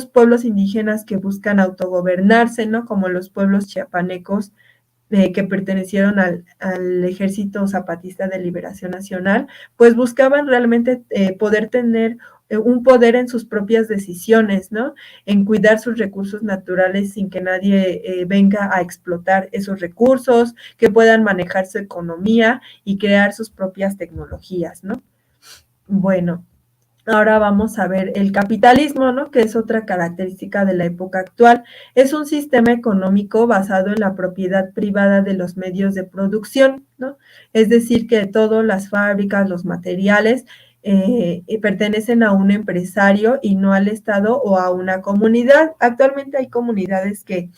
pueblos indígenas que buscan autogobernarse, ¿no? Como los pueblos chiapanecos que pertenecieron al Ejército Zapatista de Liberación Nacional, pues buscaban realmente poder tener un poder en sus propias decisiones, ¿no? En cuidar sus recursos naturales sin que nadie venga a explotar esos recursos, que puedan manejar su economía y crear sus propias tecnologías, ¿no? Bueno, ahora vamos a ver el capitalismo, ¿no? Que es otra característica de la época actual. Es un sistema económico basado en la propiedad privada de los medios de producción, ¿no? Es decir, que todas las fábricas, los materiales, pertenecen a un empresario y no al Estado o a una comunidad. Actualmente hay comunidades que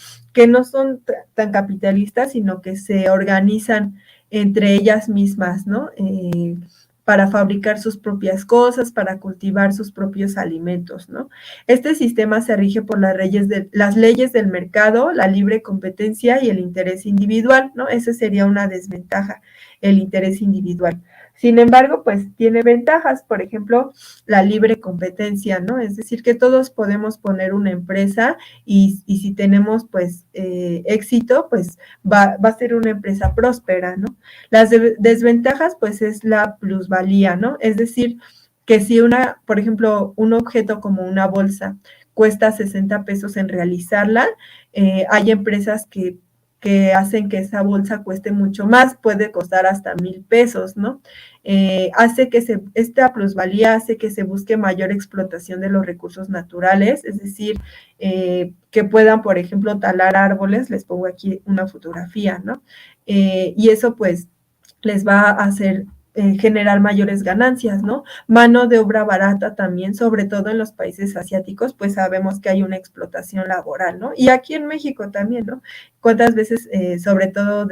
no son tan capitalistas, sino que se organizan entre ellas mismas, ¿no? Para fabricar sus propias cosas, para cultivar sus propios alimentos, ¿no? Este sistema se rige por las leyes del mercado, la libre competencia y el interés individual, ¿no? Esa sería una desventaja, el interés individual. Sin embargo, pues tiene ventajas, por ejemplo, la libre competencia, ¿no? Es decir, que todos podemos poner una empresa y si tenemos pues éxito, pues va a ser una empresa próspera, ¿no? Las desventajas, pues, es la plusvalía, ¿no? Es decir, que si por ejemplo, un objeto como una bolsa cuesta 60 pesos en realizarla, hay empresas que hacen que esa bolsa cueste mucho más, puede costar hasta 1,000 pesos, ¿no? Esta plusvalía hace que se busque mayor explotación de los recursos naturales, es decir, que puedan, por ejemplo, talar árboles, les pongo aquí una fotografía, ¿no? Y eso pues les va a hacer generar mayores ganancias, ¿no? Mano de obra barata también, sobre todo en los países asiáticos, pues sabemos que hay una explotación laboral, ¿no? Y aquí en México también, ¿no? Cuántas veces, sobre todo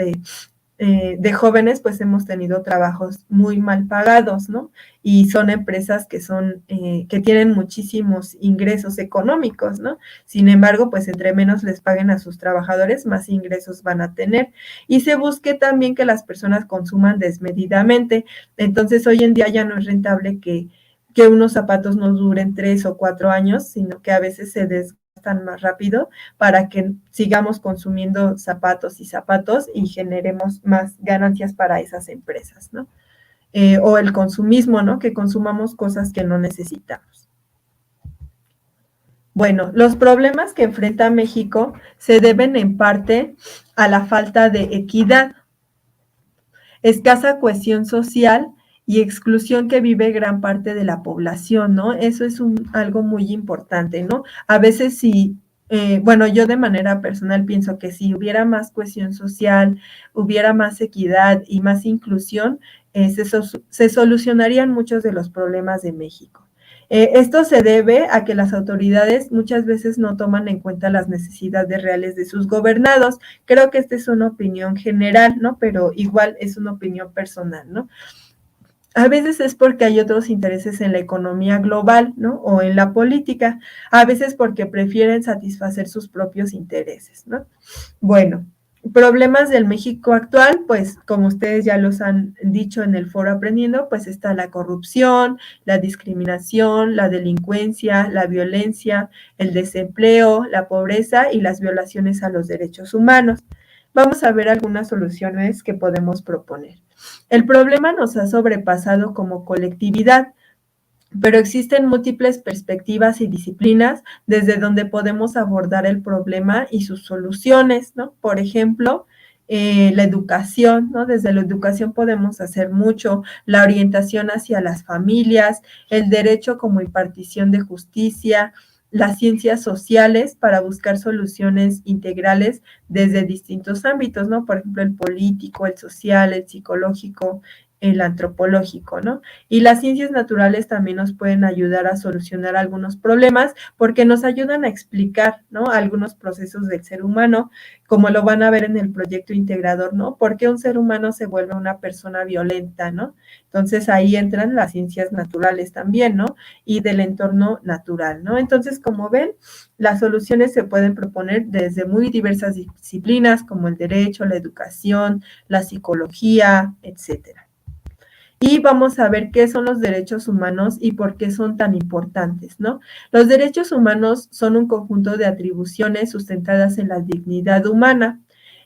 de jóvenes, pues hemos tenido trabajos muy mal pagados, ¿no? Y son empresas que tienen muchísimos ingresos económicos, ¿no? Sin embargo, pues entre menos les paguen a sus trabajadores, más ingresos van a tener. Y se busque también que las personas consuman desmedidamente. Entonces, hoy en día ya no es rentable que unos zapatos nos duren 3 o 4 años, sino que a veces se desgastan más rápido para que sigamos consumiendo zapatos y generemos más ganancias para esas empresas, ¿no? O el consumismo, ¿no? Que consumamos cosas que no necesitamos. Bueno, los problemas que enfrenta México se deben en parte a la falta de equidad, escasa cohesión social y exclusión que vive gran parte de la población, ¿no? Eso es algo muy importante, ¿no? A veces sí, bueno, yo de manera personal pienso que si hubiera más cohesión social, hubiera más equidad y más inclusión, se solucionarían muchos de los problemas de México. Esto se debe a que las autoridades muchas veces no toman en cuenta las necesidades reales de sus gobernados. Creo que esta es una opinión general, ¿no? Pero igual es una opinión personal, ¿no? A veces es porque hay otros intereses en la economía global, ¿no? O en la política, a veces porque prefieren satisfacer sus propios intereses, ¿no? Bueno, problemas del México actual, pues como ustedes ya los han dicho en el foro Aprendiendo, pues está la corrupción, la discriminación, la delincuencia, la violencia, el desempleo, la pobreza y las violaciones a los derechos humanos. Vamos a ver algunas soluciones que podemos proponer. El problema nos ha sobrepasado como colectividad, pero existen múltiples perspectivas y disciplinas desde donde podemos abordar el problema y sus soluciones, ¿no? Por ejemplo, la educación, ¿no? Desde la educación podemos hacer mucho, la orientación hacia las familias, el derecho como impartición de justicia, las ciencias sociales para buscar soluciones integrales desde distintos ámbitos, ¿no? Por ejemplo, el político, el social, el psicológico, el antropológico, ¿no? Y las ciencias naturales también nos pueden ayudar a solucionar algunos problemas porque nos ayudan a explicar, ¿no? Algunos procesos del ser humano, como lo van a ver en el proyecto integrador, ¿no? ¿Por qué un ser humano se vuelve una persona violenta, ¿no? Entonces ahí entran las ciencias naturales también, ¿no? Y del entorno natural, ¿no? Entonces, como ven, las soluciones se pueden proponer desde muy diversas disciplinas como el derecho, la educación, la psicología, etcétera. Y vamos a ver qué son los derechos humanos y por qué son tan importantes, ¿no? Los derechos humanos son un conjunto de atribuciones sustentadas en la dignidad humana.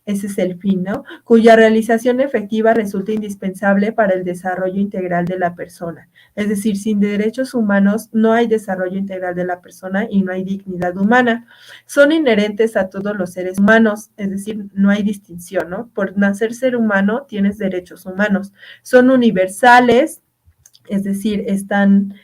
Ese es el fin, ¿no? Cuya realización efectiva resulta indispensable para el desarrollo integral de la persona. Es decir, sin derechos humanos no hay desarrollo integral de la persona y no hay dignidad humana. Son inherentes a todos los seres humanos, es decir, no hay distinción, ¿no? Por nacer ser humano tienes derechos humanos. Son universales, es decir, están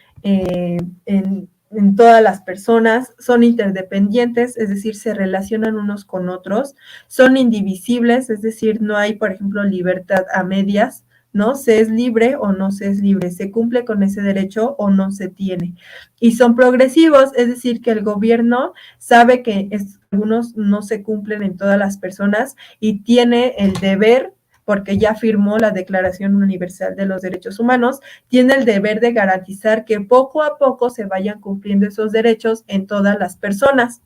en todas las personas, son interdependientes, es decir, se relacionan unos con otros, son indivisibles, es decir, no hay, por ejemplo, libertad a medias, ¿no? Se es libre o no se es libre, se cumple con ese derecho o no se tiene. Y son progresivos, es decir, que el gobierno sabe que algunos no se cumplen en todas las personas y tiene el deber, porque ya firmó la Declaración Universal de los Derechos Humanos, tiene el deber de garantizar que poco a poco se vayan cumpliendo esos derechos en todas las personas.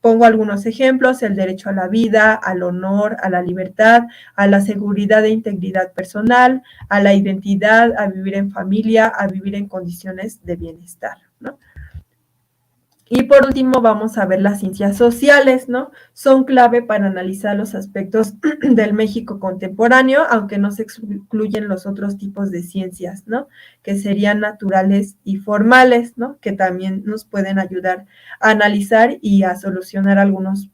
Pongo algunos ejemplos: el derecho a la vida, al honor, a la libertad, a la seguridad e integridad personal, a la identidad, a vivir en familia, a vivir en condiciones de bienestar, ¿no? Y por último vamos a ver las ciencias sociales, ¿no? Son clave para analizar los aspectos del México contemporáneo, aunque no se excluyen los otros tipos de ciencias, ¿no? Que serían naturales y formales, ¿no? Que también nos pueden ayudar a analizar y a solucionar algunos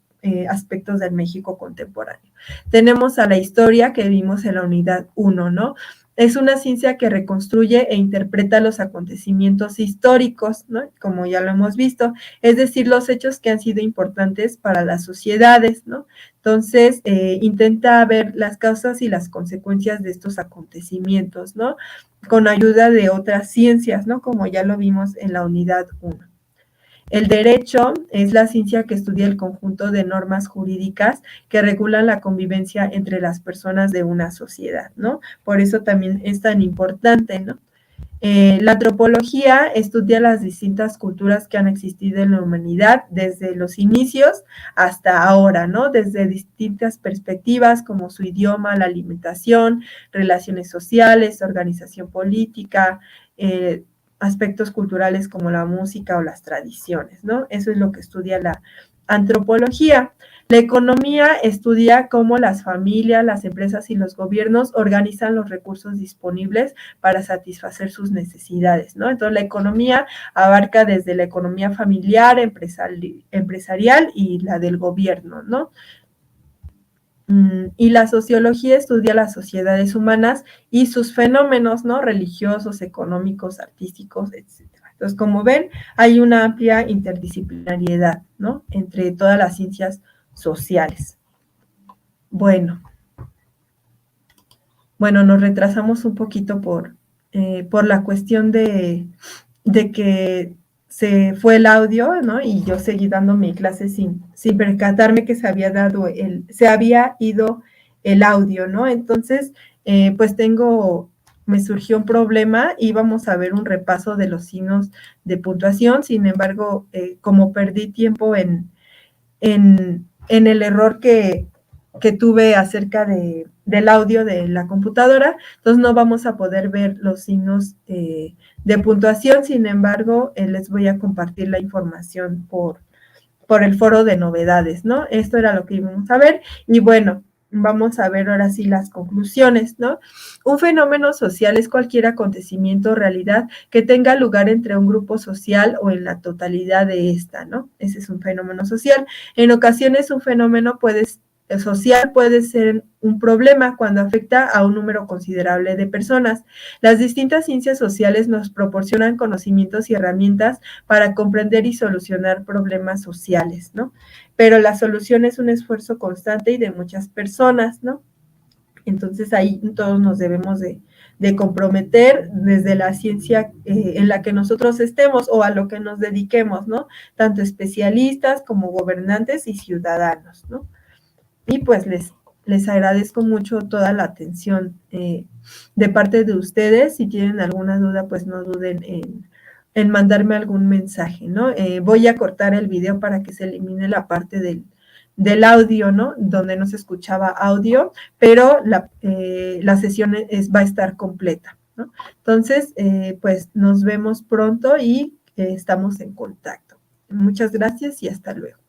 aspectos del México contemporáneo. Tenemos a la historia que vimos en la unidad 1, ¿no? es una ciencia que reconstruye e interpreta los acontecimientos históricos, ¿no? Como ya lo hemos visto, es decir, los hechos que han sido importantes para las sociedades, ¿no? Entonces, intenta ver las causas y las consecuencias de estos acontecimientos, ¿no? Con ayuda de otras ciencias, ¿no? Como ya lo vimos en la unidad 1. El derecho es la ciencia que estudia el conjunto de normas jurídicas que regulan la convivencia entre las personas de una sociedad, ¿no? Por eso también es tan importante, ¿no? La antropología estudia las distintas culturas que han existido en la humanidad desde los inicios hasta ahora, ¿no? Desde distintas perspectivas como su idioma, la alimentación, relaciones sociales, organización política, aspectos culturales como la música o las tradiciones, ¿no? Eso es lo que estudia la antropología. La economía estudia cómo las familias, las empresas y los gobiernos organizan los recursos disponibles para satisfacer sus necesidades, ¿no? Entonces, la economía abarca desde la economía familiar, empresarial y la del gobierno, ¿no? Y la sociología estudia las sociedades humanas y sus fenómenos, ¿no? Religiosos, económicos, artísticos, etc. Entonces, como ven, hay una amplia interdisciplinariedad, ¿no? Entre todas las ciencias sociales. Bueno, nos retrasamos un poquito por la cuestión de que se fue el audio, ¿no? Y yo seguí dando mi clase sin percatarme que se había ido el audio, ¿no? Entonces, pues me surgió un problema y vamos a ver un repaso de los signos de puntuación. Sin embargo, como perdí tiempo en el error que tuve acerca del audio de la computadora, entonces no vamos a poder ver los signos de puntuación. Sin embargo, les voy a compartir la información por el foro de novedades, ¿no? Esto era lo que íbamos a ver. Y bueno, vamos a ver ahora sí las conclusiones, ¿no? Un fenómeno social es cualquier acontecimiento o realidad que tenga lugar entre un grupo social o en la totalidad de esta, ¿no? Ese es un fenómeno social. En ocasiones un fenómeno social puede ser un problema cuando afecta a un número considerable de personas. Las distintas ciencias sociales nos proporcionan conocimientos y herramientas para comprender y solucionar problemas sociales, ¿no? Pero la solución es un esfuerzo constante y de muchas personas, ¿no? Entonces ahí todos nos debemos de comprometer desde la ciencia en la que nosotros estemos o a lo que nos dediquemos, ¿no? Tanto especialistas como gobernantes y ciudadanos, ¿no? Y pues les agradezco mucho toda la atención de parte de ustedes. Si tienen alguna duda, pues no duden en mandarme algún mensaje, ¿no? Voy a cortar el video para que se elimine la parte del audio, ¿no? Donde no se escuchaba audio, pero la sesión va a estar completa, ¿no? Entonces, pues nos vemos pronto y estamos en contacto. Muchas gracias y hasta luego.